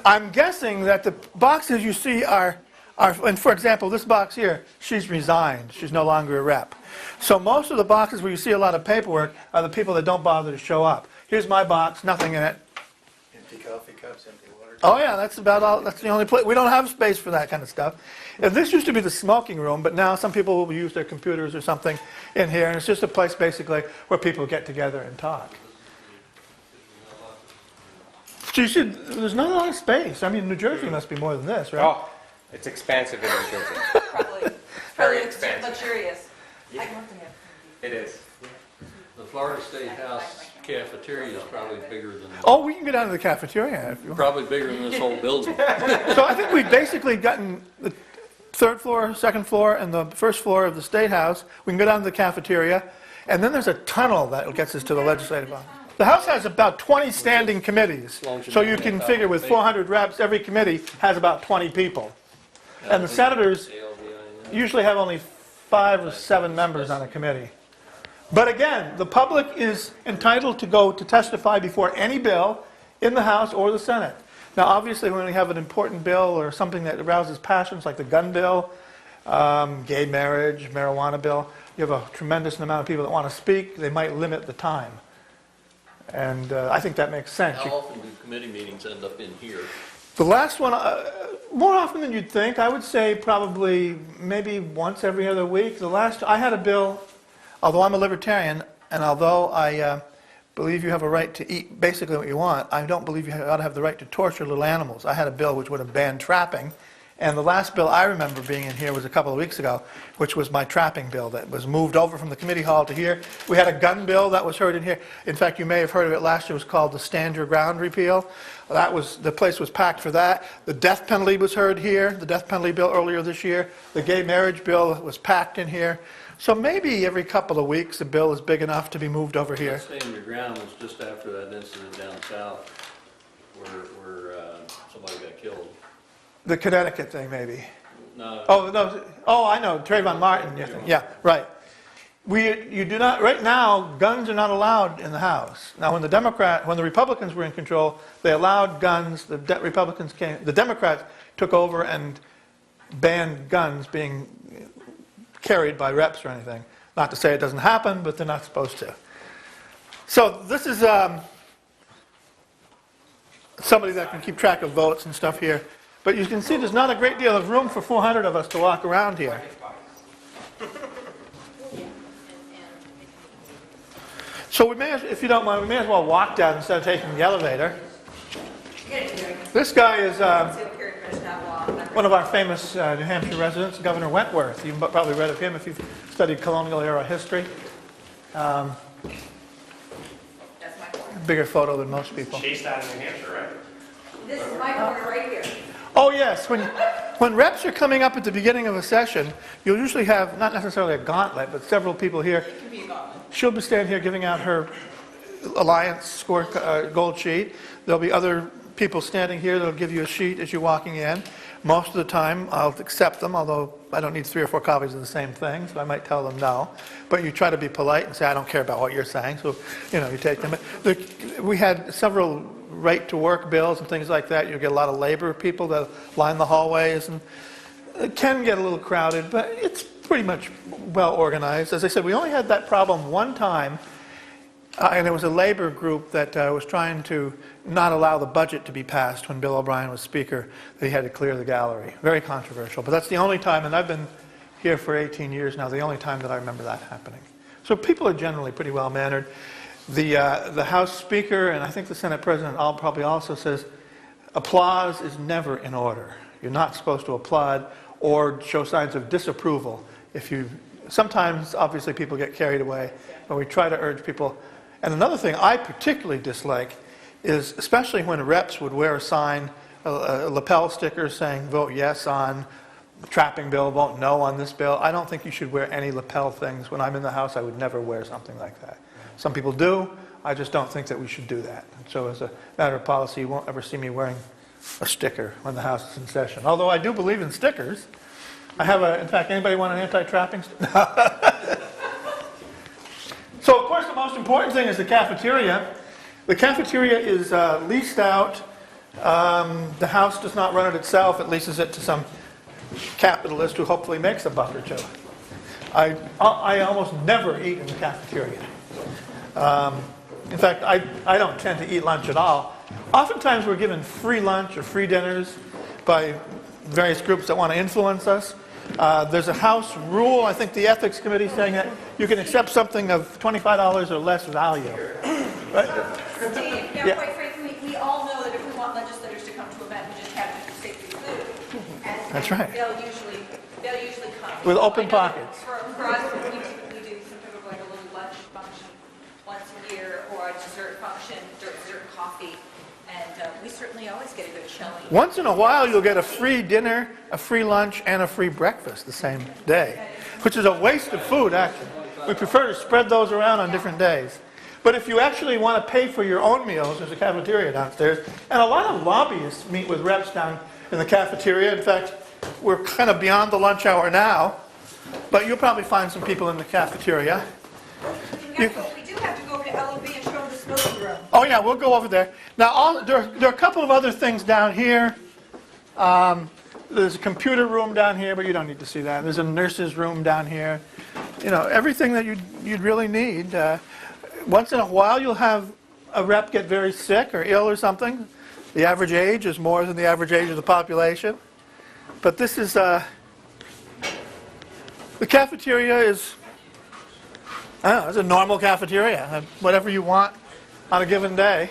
I'm guessing that the boxes you see are, and for example, this box here, she's resigned. She's no longer a rep. So most of the boxes where you see a lot of paperwork are the people that don't bother to show up. Here's my box, nothing in it. Empty coffee cups, empty water. Oh yeah, that's about all. That's the only place. We don't have space for that kind of stuff. This used to be the smoking room, but now some people will use their computers or something in here, and it's just a place basically where people get together and talk. So you see, there's not a lot of space. I mean, New Jersey must be more than this, right? Oh, it's expansive in New Jersey. Probably Very expensive. luxurious. I can look at it. It is. The Florida State House cafeteria is probably bigger than, Oh, we can go down to the cafeteria if you want. probably bigger than this whole building. So I think we've basically gotten the third floor, second floor, and the first floor of the State House. We can go down to the cafeteria, and then there's a tunnel that gets us to the legislative office. The House has about 20 standing committees, so you can figure with 400 reps, every committee has about 20 people. And the senators usually have only 5 or 7 members on a committee. But again, the public is entitled to go to testify before any bill in the House or the Senate. Now, obviously, when we have an important bill or something that arouses passions, like the gun bill, gay marriage, marijuana bill, you have a tremendous amount of people that want to speak. They might limit the time. And I think that makes sense. How often do committee meetings end up in here? The last one, more often than you'd think, I would say probably maybe once every other week. I had a bill, although I'm a libertarian, and although I believe you have a right to eat basically what you want, I don't believe you ought to have the right to torture little animals. I had a bill which would have banned trapping, and the last bill I remember being in here was a couple of weeks ago, which was my trapping bill that was moved over from the committee hall to here. We had a gun bill that was heard in here. In fact, you may have heard of it last year. It was called the Stand Your Ground repeal. The place was packed for that. The death penalty was heard here, the death penalty bill earlier this year. The gay marriage bill was packed in here. So maybe every couple of weeks a bill is big enough to be moved over here. Stand Your Ground was just after that incident down south where somebody got killed. The Connecticut thing, maybe. No, Oh, no. Oh, I know. Trayvon Martin. Yeah, right. You do not, right now, guns are not allowed in the House. Now, when the Republicans were in control, they allowed guns. The Democrats took over and banned guns being carried by reps or anything. Not to say it doesn't happen, but they're not supposed to. So this is somebody that can keep track of votes and stuff here. But you can see there's not a great deal of room for 400 of us to walk around here. So we may, if you don't mind, we may as well walk down instead of taking the elevator. This guy is one of our famous New Hampshire residents, Governor Wentworth. You've probably read of him if you've studied colonial era history. Bigger photo than most people. Chased out of New Hampshire, right? This is my corner right here. Oh yes, when reps are coming up at the beginning of a session, you'll usually have, not necessarily a gauntlet, but several people here. It can be a gauntlet. She'll be standing here giving out her Alliance score gold sheet. There'll be other people standing here that'll give you a sheet as you're walking in. Most of the time, I'll accept them, although I don't need 3 or 4 copies of the same thing, so I might tell them no. But you try to be polite and say, I don't care about what you're saying, so, you take them. We had several right-to-work bills and things like that. You get a lot of labor people that line the hallways, and it can get a little crowded, but it's pretty much well organized. As I said, we only had that problem one time, and it was a labor group that was trying to not allow the budget to be passed when Bill O'Brien was Speaker, that he had to clear the gallery. Very controversial, but that's the only time, and I've been here for 18 years now, the only time that I remember that happening. So people are generally pretty well-mannered. The House Speaker, and I think the Senate President probably also says, applause is never in order. You're not supposed to applaud or show signs of disapproval. Sometimes, obviously, people get carried away, but we try to urge people. And another thing I particularly dislike is, especially when reps would wear a sign, a lapel sticker saying, vote yes on the trapping bill, vote no on this bill. I don't think you should wear any lapel things. When I'm in the House, I would never wear something like that. Some people do. I just don't think that we should do that. So as a matter of policy, you won't ever see me wearing a sticker when the House is in session. Although I do believe in stickers. I have in fact, anybody want an anti-trapping sticker? So, of course, the most important thing is the cafeteria. The cafeteria is leased out. The House does not run it itself. It leases it to some capitalist who hopefully makes a buck or two. I almost never eat in the cafeteria. In fact, I don't tend to eat lunch at all. Oftentimes we're given free lunch or free dinners by various groups that want to influence us. There's a House rule, I think the Ethics Committee is saying that you can accept something of $25 or less value. Right? Steve, Yeah. quite frankly, we all know that if we want legislators to come to an event, we just have to say free food. That's right. They'll usually come. With open I know pockets. For us, we do some type of like a little lunch function once a year, or a dessert function, dessert coffee, and we certainly always get a good showing. Once in a while you'll get a free dinner, a free lunch, and a free breakfast the same day, which is a waste of food, actually. We prefer to spread those around on different days. But if you actually want to pay for your own meals, there's a cafeteria downstairs, and a lot of lobbyists meet with reps down in the cafeteria. In fact, we're kind of beyond the lunch hour now, but you'll probably find some people in the cafeteria. We do have to go over to LOB and show them the smoking room. Oh yeah, we'll go over there. Now, there are a couple of other things down here. There's a computer room down here, but you don't need to see that. There's a nurse's room down here. You know, everything that you'd really need. Once in a while, you'll have a rep get very sick or ill or something. The average age is more than the average age of the population. But this is, the cafeteria is, I don't know, it's a normal cafeteria. Whatever you want on a given day.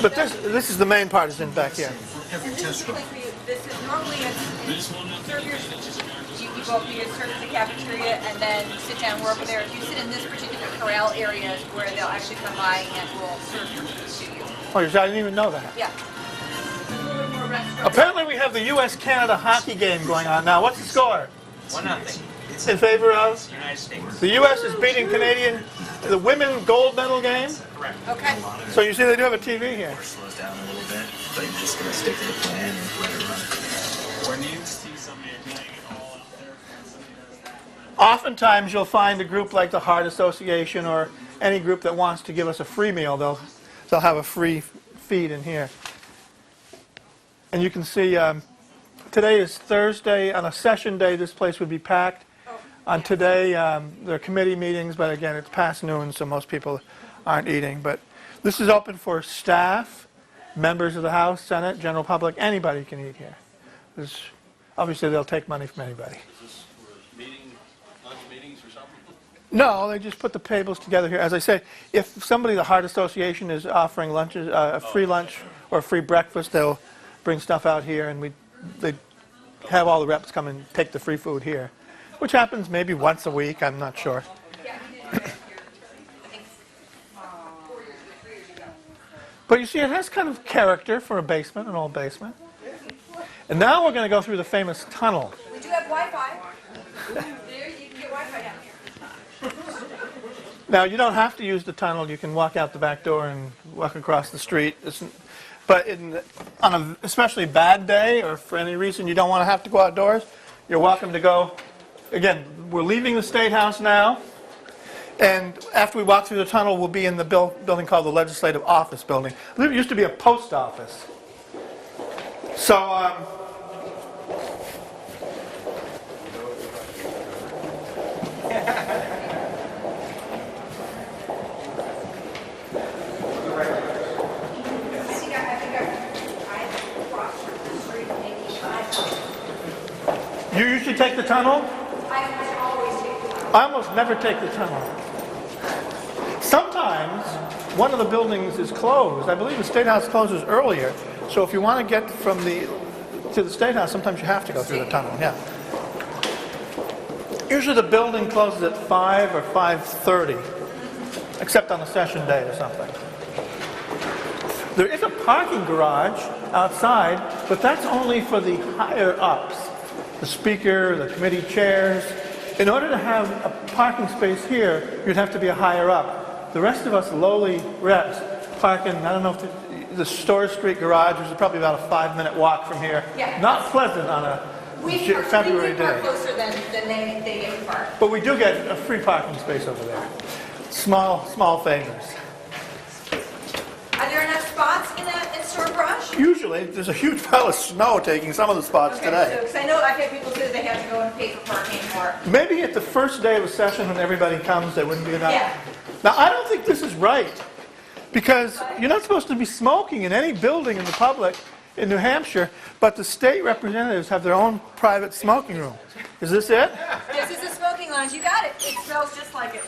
But this is the main part, is in back here. And this is really for you. This is normally you go up, you get served in the cafeteria, and then you sit down. We're over there. If you sit in this particular corral area, is where they'll actually come by and will serve your food to you. Oh, I didn't even know that. Yeah. A little bit more restaurant. Apparently we have the U.S.-Canada hockey game going on now. What's the score? 1-0. In favor of? United States. The U.S. is beating Canadian, the women gold medal game. Okay. So you see they do have a TV here. Slows down a little bit, but you're just gonna stick to the plan and let it run. When you see somebody playing it all out there, somebody does that. Oftentimes you'll find a group like the Heart Association or any group that wants to give us a free meal. They'll have a free feed in here. And you can see today is Thursday. On a session day, this place would be packed. On today, there are committee meetings, but again, it's past noon, so most people aren't eating. But this is open for staff, members of the House, Senate, general public. Anybody can eat here. Obviously, they'll take money from anybody. Is this for lunch meetings or something? No, they just put the tables together here. As I say, if somebody, the Heart Association, is offering lunches, a free lunch or a free breakfast, they'll bring stuff out here, and they have all the reps come and take the free food here, which happens maybe once a week. I'm not sure. But you see, it has kind of character for a basement, an old basement. And now we're going to go through the famous tunnel. We do have Wi-Fi. There, you can get Wi-Fi down here. Now, you don't have to use the tunnel. You can walk out the back door and walk across the street. But on an especially bad day, or for any reason you don't want to have to go outdoors, you're welcome to go. Again, we're leaving the State House now. And after we walk through the tunnel, we'll be in the building called the Legislative Office Building. It used to be a post office. So, I think I crossed You usually take the tunnel? I almost always take the tunnel. I almost never take the tunnel. Sometimes one of the buildings is closed. I believe the State House closes earlier. So if you want to get to the State House, sometimes you have to go through the tunnel, yeah. Usually the building closes at 5 or 5:30, except on a session day or something. There is a parking garage outside, but that's only for the higher ups, the speaker, the committee chairs. In order to have a parking space here, you'd have to be a higher up. The rest of us lowly reps park in, I don't know if the Store Street garage, which is probably about a 5-minute walk from here. Yeah. Not pleasant on a February We park day. closer than they get park. But we do get a free parking space over there. Small favors. Are there enough spots in that store garage? Usually, there's a huge pile of snow taking some of the spots today. Because I know I've had people say they have to go and pay for parking or. Maybe at the first day of a session when everybody comes, there wouldn't be enough. Yeah. Now, I don't think this is right, because you're not supposed to be smoking in any building in the public in New Hampshire, but the state representatives have their own private smoking room. Is this it? This is a smoking lounge. You got it. It smells just like it.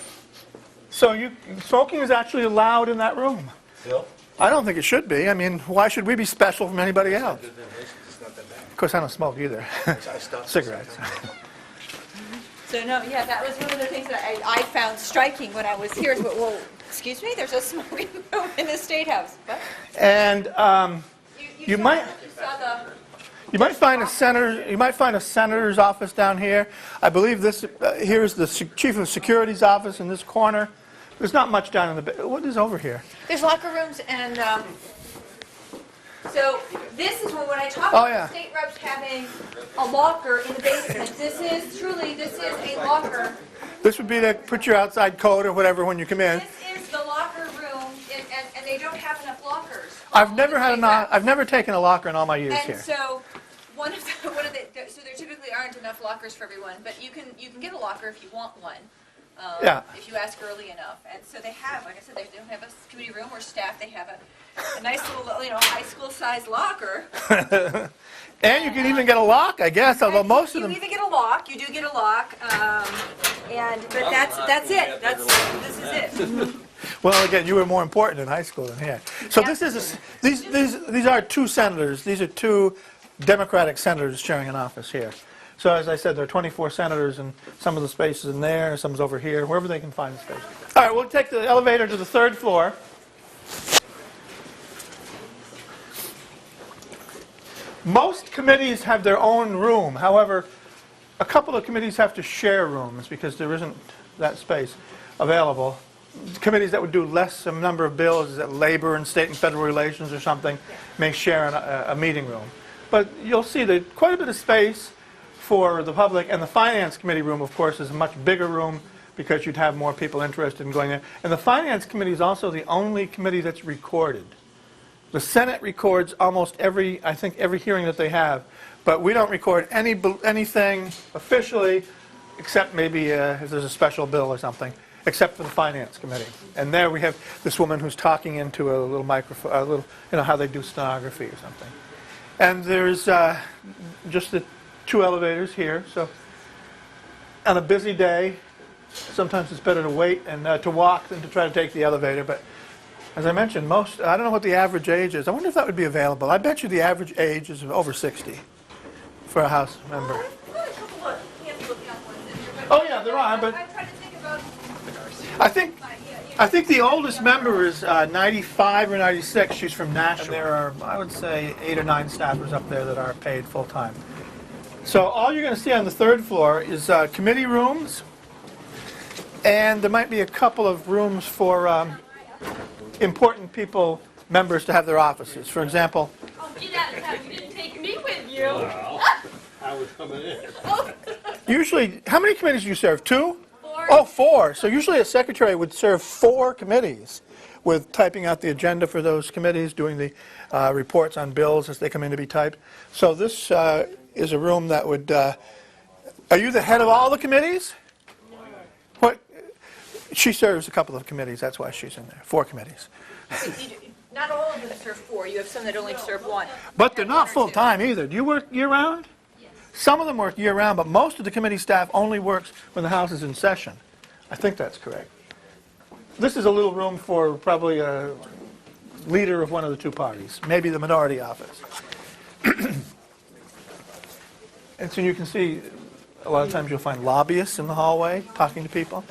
So smoking is actually allowed in that room? Bill? I don't think it should be. I mean, why should we be special from anybody else? It's not that bad. Of course, I don't smoke either. I stopped. Cigarettes. So no, yeah, that was one of the things that I found striking when I was here. Is, well, excuse me, there's a smoking room in the State House. What? And you might saw the. you might find a senator's office down here. I believe this here is the chief of security's office in this corner. There's not much down in the. What is over here? There's locker rooms and. So this is when I talk Oh, about yeah. state reps having a locker in the basement. This is a locker. This would be to put your outside coat or whatever when you come in. This is the locker room, and they don't have enough lockers. I've never taken a locker in all my years And here. so so there typically aren't enough lockers for everyone, but you can get a locker if you want one. Yeah. If you ask early enough. And so they have, like I said, they don't have a committee room or staff. They have a nice little, high school sized locker. And you can even get a lock, I guess, although most of You them. either get a lock, you do get a lock, but that's it. This is it. Well, again, you were more important in high school than here. So these are two senators. These are two Democratic senators sharing an office here. So as I said, there are 24 senators, and some of the space is in there, some's over here, wherever they can find space. All right, we'll take the elevator to the 3rd floor. Most committees have their own room. However, a couple of committees have to share rooms because there isn't that space available. Committees that would do less a number of bills, that labor and state and federal relations or something, may share a meeting room. But you'll see there's quite a bit of space for the public, and the Finance Committee room, of course, is a much bigger room because you'd have more people interested in going there. And the Finance Committee is also the only committee that's recorded. The Senate records almost every hearing that they have, but we don't record anything officially, except maybe if there's a special bill or something, except for the Finance Committee. And there we have this woman who's talking into a little microphone, how they do stenography or something. And there's just the 2 elevators here, so on a busy day, sometimes it's better to wait and to walk than to try to take the elevator. But as I mentioned, I don't know what the average age is. I wonder if that would be available. I bet you the average age is over 60 for a House member. Oh yeah, there are, but I'm trying to think about. I think the oldest member is 95 or 96. She's from Nashua. And there are, I would say, 8 or 9 staffers up there that are paid full time. So all you're going to see on the 3rd floor is committee rooms, and there might be a couple of rooms for important members to have their offices. For example, Oh, get out of town. You didn't take me with you. I was coming in. usually, how many committees do you serve? 2? 4. Oh, 4. So usually a secretary would serve 4 committees with typing out the agenda for those committees, doing the reports on bills as they come in to be typed. So this is a room that would... are you the head of all the committees? What? She serves a couple of committees. That's why she's in there. 4 committees. Not all of them serve 4. You have some that only serve 1. But they're not full-time either. Do you work year-round? Some of them work year-round, but most of the committee staff only works when the House is in session. I think that's correct. This is a little room for probably a leader of one of the two parties, maybe the minority office. And so you can see, a lot of times you'll find lobbyists in the hallway talking to people.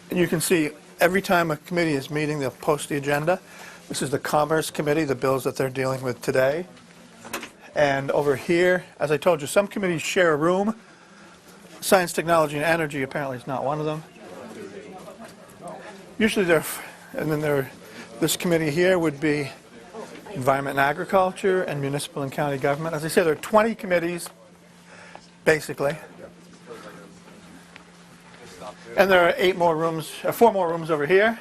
And you can see every time a committee is meeting, they'll post the agenda. This is the Commerce Committee, the bills that they're dealing with today. And over here, as I told you, some committees share a room. Science, Technology, and Energy apparently is not one of them. Usually this committee here would be Environment and Agriculture and Municipal and County Government. As I said, there are 20 committees, basically. And there are 4 more rooms over here.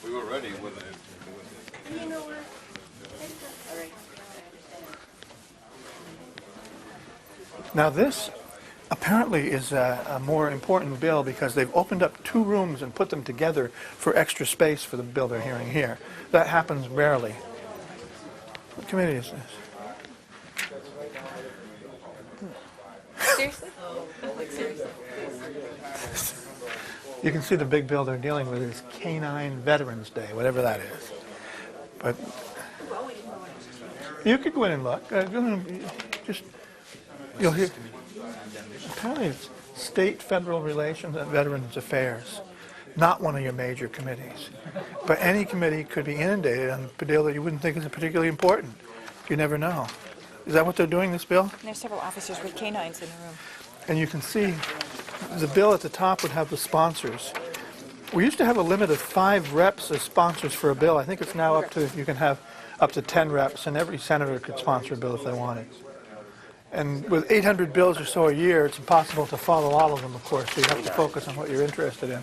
We were ready with it. Now this apparently is a more important bill because they've opened up 2 rooms and put them together for extra space for the bill they're hearing here. That happens rarely. What committee is this? Seriously? Like, seriously? You can see the big bill they're dealing with is Canine Veterans Day, whatever that is. But you could go in and look. You'll hear. Apparently it's State Federal Relations and Veterans Affairs, not one of your major committees. But any committee could be inundated on a bill that you wouldn't think is particularly important. You never know. Is that what they're doing, this bill? There's several officers with canines in the room. And you can see the bill at the top would have the sponsors. We used to have a limit of 5 reps as sponsors for a bill. I think it's now up to, you can have up to 10 reps, and every senator could sponsor a bill if they wanted. And with 800 bills or so a year, it's impossible to follow all of them, of course, so you have to focus on what you're interested in.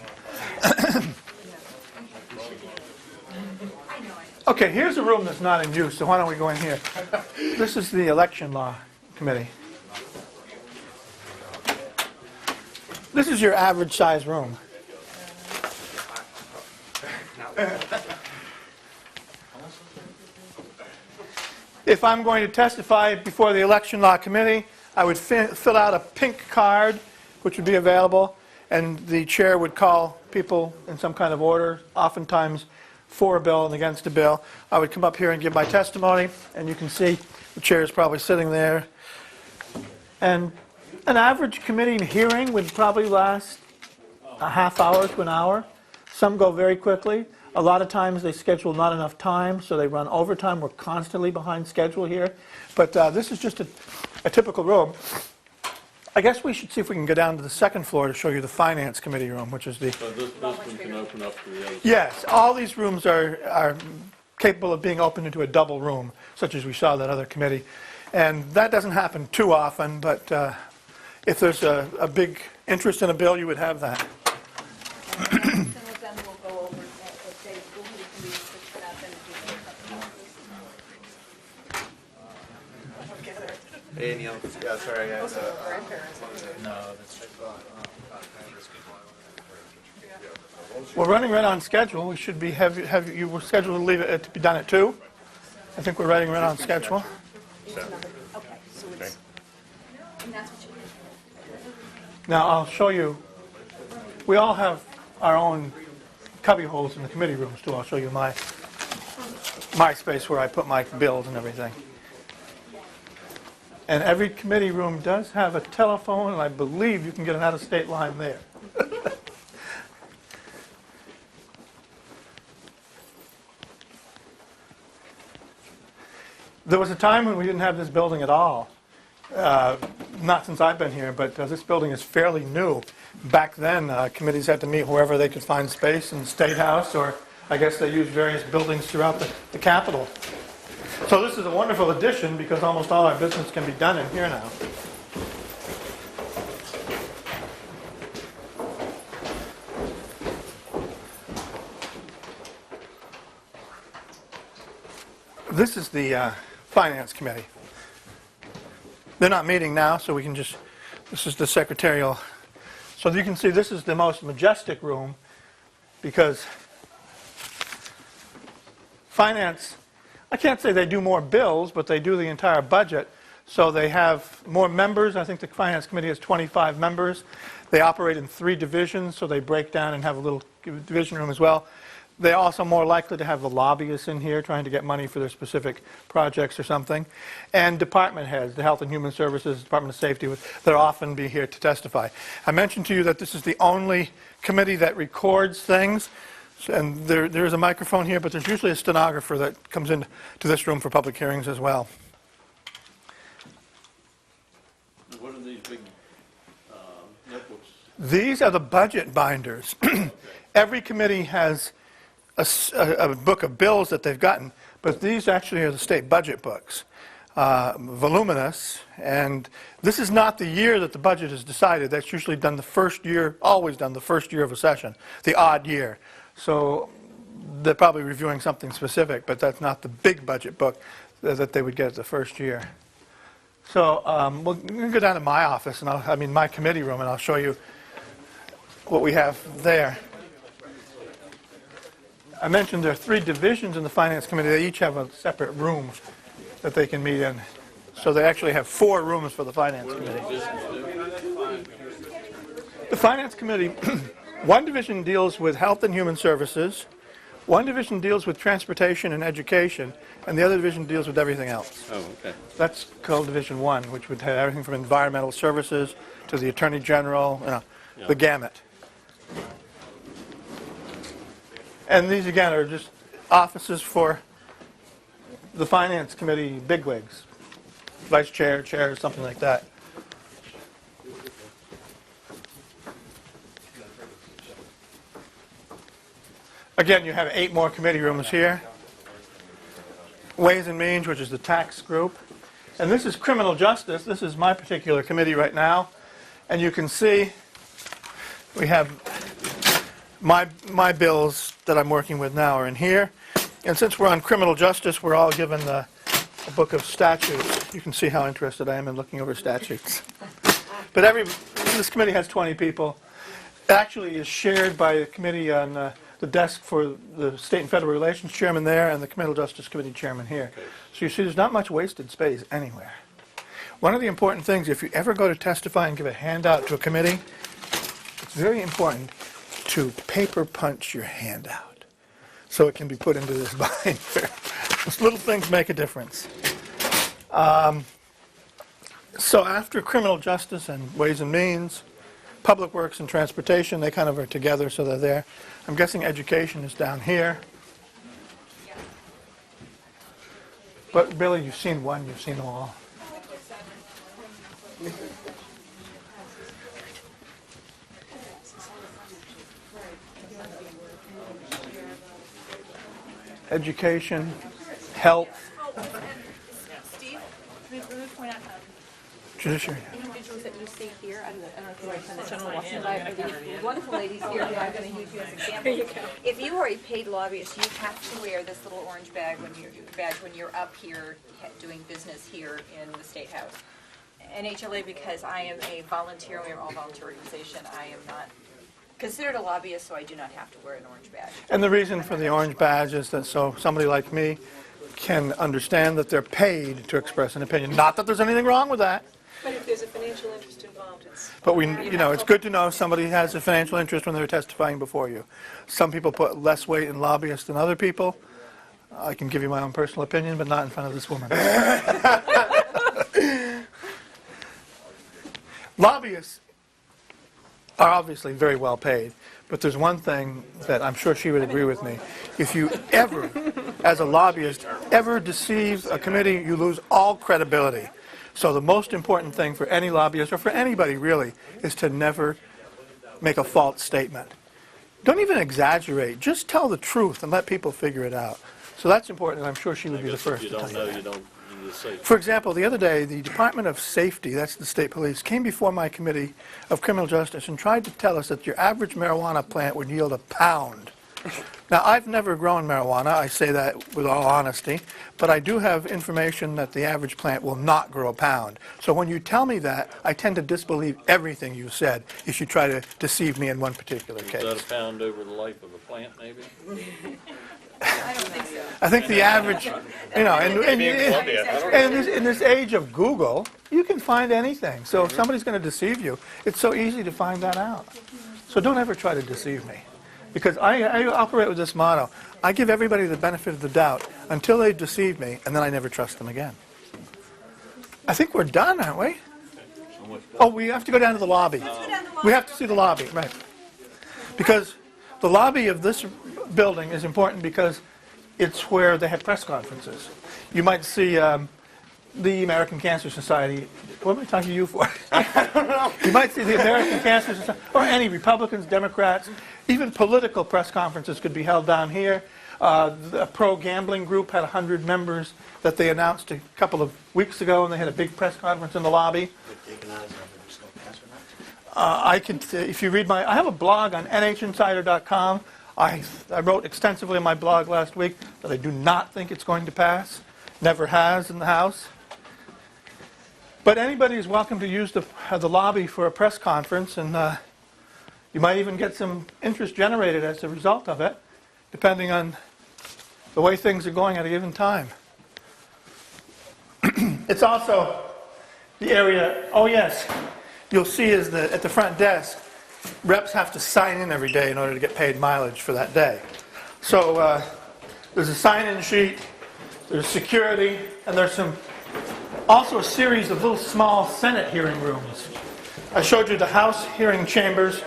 Okay, here's a room that's not in use, so why don't we go in here? This is the Election Law Committee. This is your average size room. If I'm going to testify before the Election Law Committee, I would fill out a pink card, which would be available, and the chair would call people in some kind of order, oftentimes for a bill and against a bill. I would come up here and give my testimony, and you can see the chair is probably sitting there. And an average committee hearing would probably last a half hour to an hour. Some go very quickly. A lot of times they schedule not enough time, so they run overtime. We're constantly behind schedule here. But this is just a typical room. I guess we should see if we can go down to the second floor to show you the Finance Committee room, which is the... So this one can open up to the other side? Yes, all these rooms are capable of being opened into a double room, such as we saw that other committee. And that doesn't happen too often, but if there's a big interest in a bill, you would have that. Any other? Yeah, sorry. No, that's We're running right on schedule. We should be you were scheduled to leave it to be done at 2. I think we're running right on schedule. Okay, so it's, and that's what you Now I'll show you. We all have our own cubby holes in the committee rooms too. I'll show you my space where I put my bills and everything. And every committee room does have a telephone, and I believe you can get an out-of-state line there. There was a time when we didn't have this building at all. Not since I've been here, but this building is fairly new. Back then, committees had to meet wherever they could find space in the State House, or I guess they used various buildings throughout the Capitol. So this is a wonderful addition because almost all our business can be done in here now. This is the Finance Committee. They're not meeting now, so we can just, this is the secretarial. So you can see this is the most majestic room because Finance, I can't say they do more bills, but they do the entire budget. So they have more members. I think the Finance Committee has 25 members. They operate in 3 divisions, so they break down and have a little division room as well. They're also more likely to have the lobbyists in here trying to get money for their specific projects or something. And department heads, the Health and Human Services, Department of Safety, they'll often be here to testify. I mentioned to you that this is the only committee that records things. And there is a microphone here, but there's usually a stenographer that comes into this room for public hearings as well. What are these big notebooks? These are the budget binders. Every committee has a book of bills that they've gotten, but these actually are the state budget books, voluminous, and this is not the year that the budget is decided. That's usually done the first year, always done the first year of a session, the odd year. So they're probably reviewing something specific, but that's not the big budget book that they would get the first year. So we'll go down to my office, and my committee room, and I'll show you what we have there. I mentioned there are 3 divisions in the Finance Committee. They each have a separate room that they can meet in. So they actually have 4 rooms for the Finance Committee. The Finance Committee, one division deals with Health and Human Services, one division deals with Transportation and Education, and the other division deals with everything else. Oh, okay. That's called Division 1, which would have everything from environmental services to the Attorney General, the gamut. And these, again, are just offices for the Finance Committee bigwigs, vice chair, chair, something like that. Again, you have 8 more committee rooms here. Ways and Means, which is the tax group. And this is criminal justice. This is my particular committee right now. And you can see we have my bills that I'm working with now are in here. And since we're on criminal justice, we're all given a book of statutes. You can see how interested I am in looking over statutes. But this committee has 20 people. It actually is shared by the committee on the desk for the State and Federal Relations chairman there and the Criminal Justice Committee chairman here. So you see there's not much wasted space anywhere. One of the important things, if you ever go to testify and give a handout to a committee, it's very important to paper punch your handout so it can be put into this binder. Those little things make a difference. So after criminal justice and ways and means, public works and transportation, they kind of are together, so they're there. I'm guessing education is down here. But Billy, you've seen one, you've seen them all. Education, health, Steve, let me point out, judiciary. Individuals that you see here, I don't know if you like from the General Washington, but I have wonderful ladies here who I'm going to use you as examples. if you are a paid lobbyist, you have to wear this little orange badge when you're up here doing business here in the State House. NHLA, because I am a volunteer, we are all volunteer organization, I am not considered a lobbyist, so I do not have to wear an orange badge. And the reason for the orange badge is that so somebody like me can understand that they're paid to express an opinion. Not that there's anything wrong with that. But if there's a financial interest involved, it's... But it's good to know somebody has a financial interest when they're testifying before you. Some people put less weight in lobbyists than other people. I can give you my own personal opinion, but not in front of this woman. Lobbyists are obviously very well paid, but there's one thing that I'm sure she would agree with me. If you ever, as a lobbyist, ever deceive a committee, you lose all credibility. So the most important thing for any lobbyist, or for anybody really, is to never make a false statement. Don't even exaggerate. Just tell the truth and let people figure it out. So that's important, and I'm sure she would be the first to tell you that. You just say, For example, the other day, the Department of Safety, that's the state police, came before my committee of criminal justice and tried to tell us that your average marijuana plant would yield a pound. Now, I've never grown marijuana, I say that with all honesty, but I do have information that the average plant will not grow a pound. So when you tell me that, I tend to disbelieve everything you said if you try to deceive me in one particular is case. that a pound over the life of a plant, maybe? I don't think so. I think the average, in this age of Google, you can find anything. So if somebody's going to deceive you, it's so easy to find that out. So don't ever try to deceive me. Because I operate with this motto. I give everybody the benefit of the doubt until they deceive me, and then I never trust them again. I think we're done, aren't we? Oh, we have to go down to the lobby. We have to see the lobby, right. Because the lobby of this building is important because it's where they have press conferences. You might see the American Cancer Society. What am I talking to you for? I don't know. You might see the American Cancer Society, or any Republicans, Democrats, even political press conferences could be held down here. The pro-gambling group had 100 members that they announced a couple of weeks ago, and they had a big press conference in the lobby. I can, if you read I have a blog on NHinsider.com. I wrote extensively in my blog last week that I do not think it's going to pass. Never has in the House. But anybody is welcome to use the lobby for a press conference, and you might even get some interest generated as a result of it, depending on the way things are going at a given time. It's also the area, oh yes, you'll see is that at the front desk, reps have to sign in every day in order to get paid mileage for that day. So there's a sign-in sheet, there's security, and there's also a series of little small Senate hearing rooms. I showed you the House hearing chambers,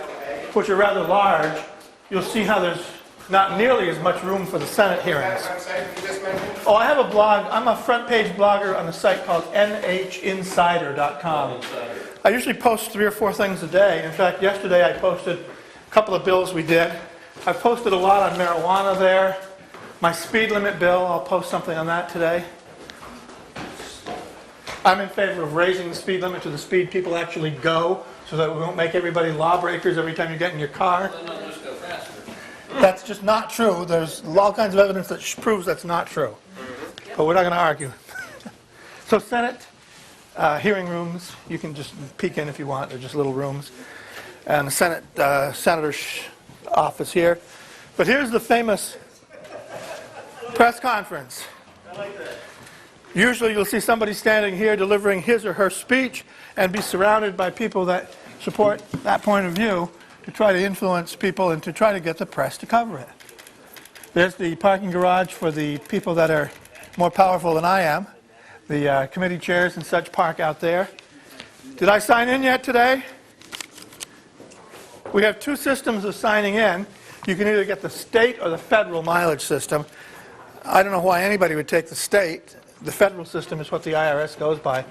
which are rather large. You'll see how there's not nearly as much room for the Senate hearings. Oh, I have a blog. I'm a front-page blogger on a site called NHinsider.com. I usually post 3 or 4 things a day. In fact, yesterday I posted a couple of bills we did. I posted a lot on marijuana there. My speed limit bill, I'll post something on that today. I'm in favor of raising the speed limit to the speed people actually go, so that we won't make everybody lawbreakers every time you get in your car. That's just not true. There's all kinds of evidence that proves that's not true. But we're not going to argue. So Senate hearing rooms, you can just peek in if you want. They're just little rooms. And the Senate senator's office here. But here's the famous press conference. Usually you'll see somebody standing here delivering his or her speech and be surrounded by people that support that point of view to try to influence people and to try to get the press to cover it. There's the parking garage for the people that are more powerful than I am. The committee chairs and such park out there. Did I sign in yet today? We have 2 systems of signing in. You can either get the state or the federal mileage system. I don't know why anybody would take the state. The federal system is what the IRS goes by.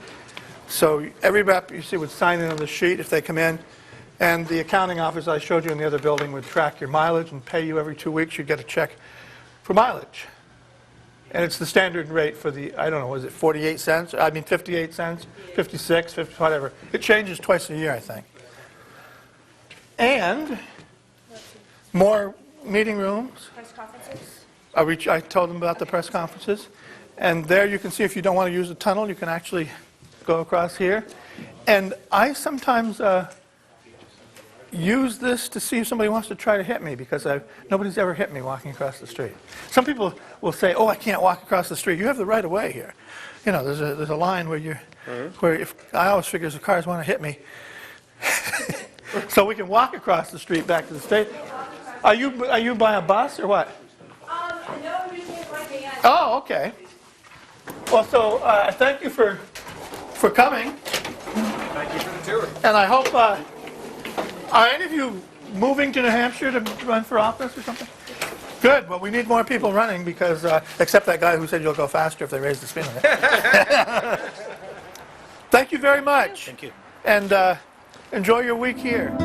So every rep you see would sign in on the sheet if they come in. And the accounting office I showed you in the other building would track your mileage and pay you every 2 weeks. You'd get a check for mileage. And it's the standard rate for the, I don't know, was it 48 cents? I mean 58 cents, 56, 50, whatever. It changes twice a year, I think. And more meeting rooms. Press conferences? I told them about the press conferences. And there you can see if you don't want to use the tunnel, you can actually go across here. And I sometimes use this to see if somebody wants to try to hit me, because nobody's ever hit me walking across the street. Some people will say, oh, I can't walk across the street. You have the right of way here. You know, there's a line where where if I always figure if cars want to hit me, so we can walk across the street back to the state. Are you by a bus or what? No, I'm using it right here. Oh, okay. Well, so thank you for coming. Thank you for the tour. And I hope, are any of you moving to New Hampshire to run for office or something? Good. Well, we need more people running because, except that guy who said you'll go faster if they raise the speed limit. Thank you very much. Thank you. And enjoy your week here.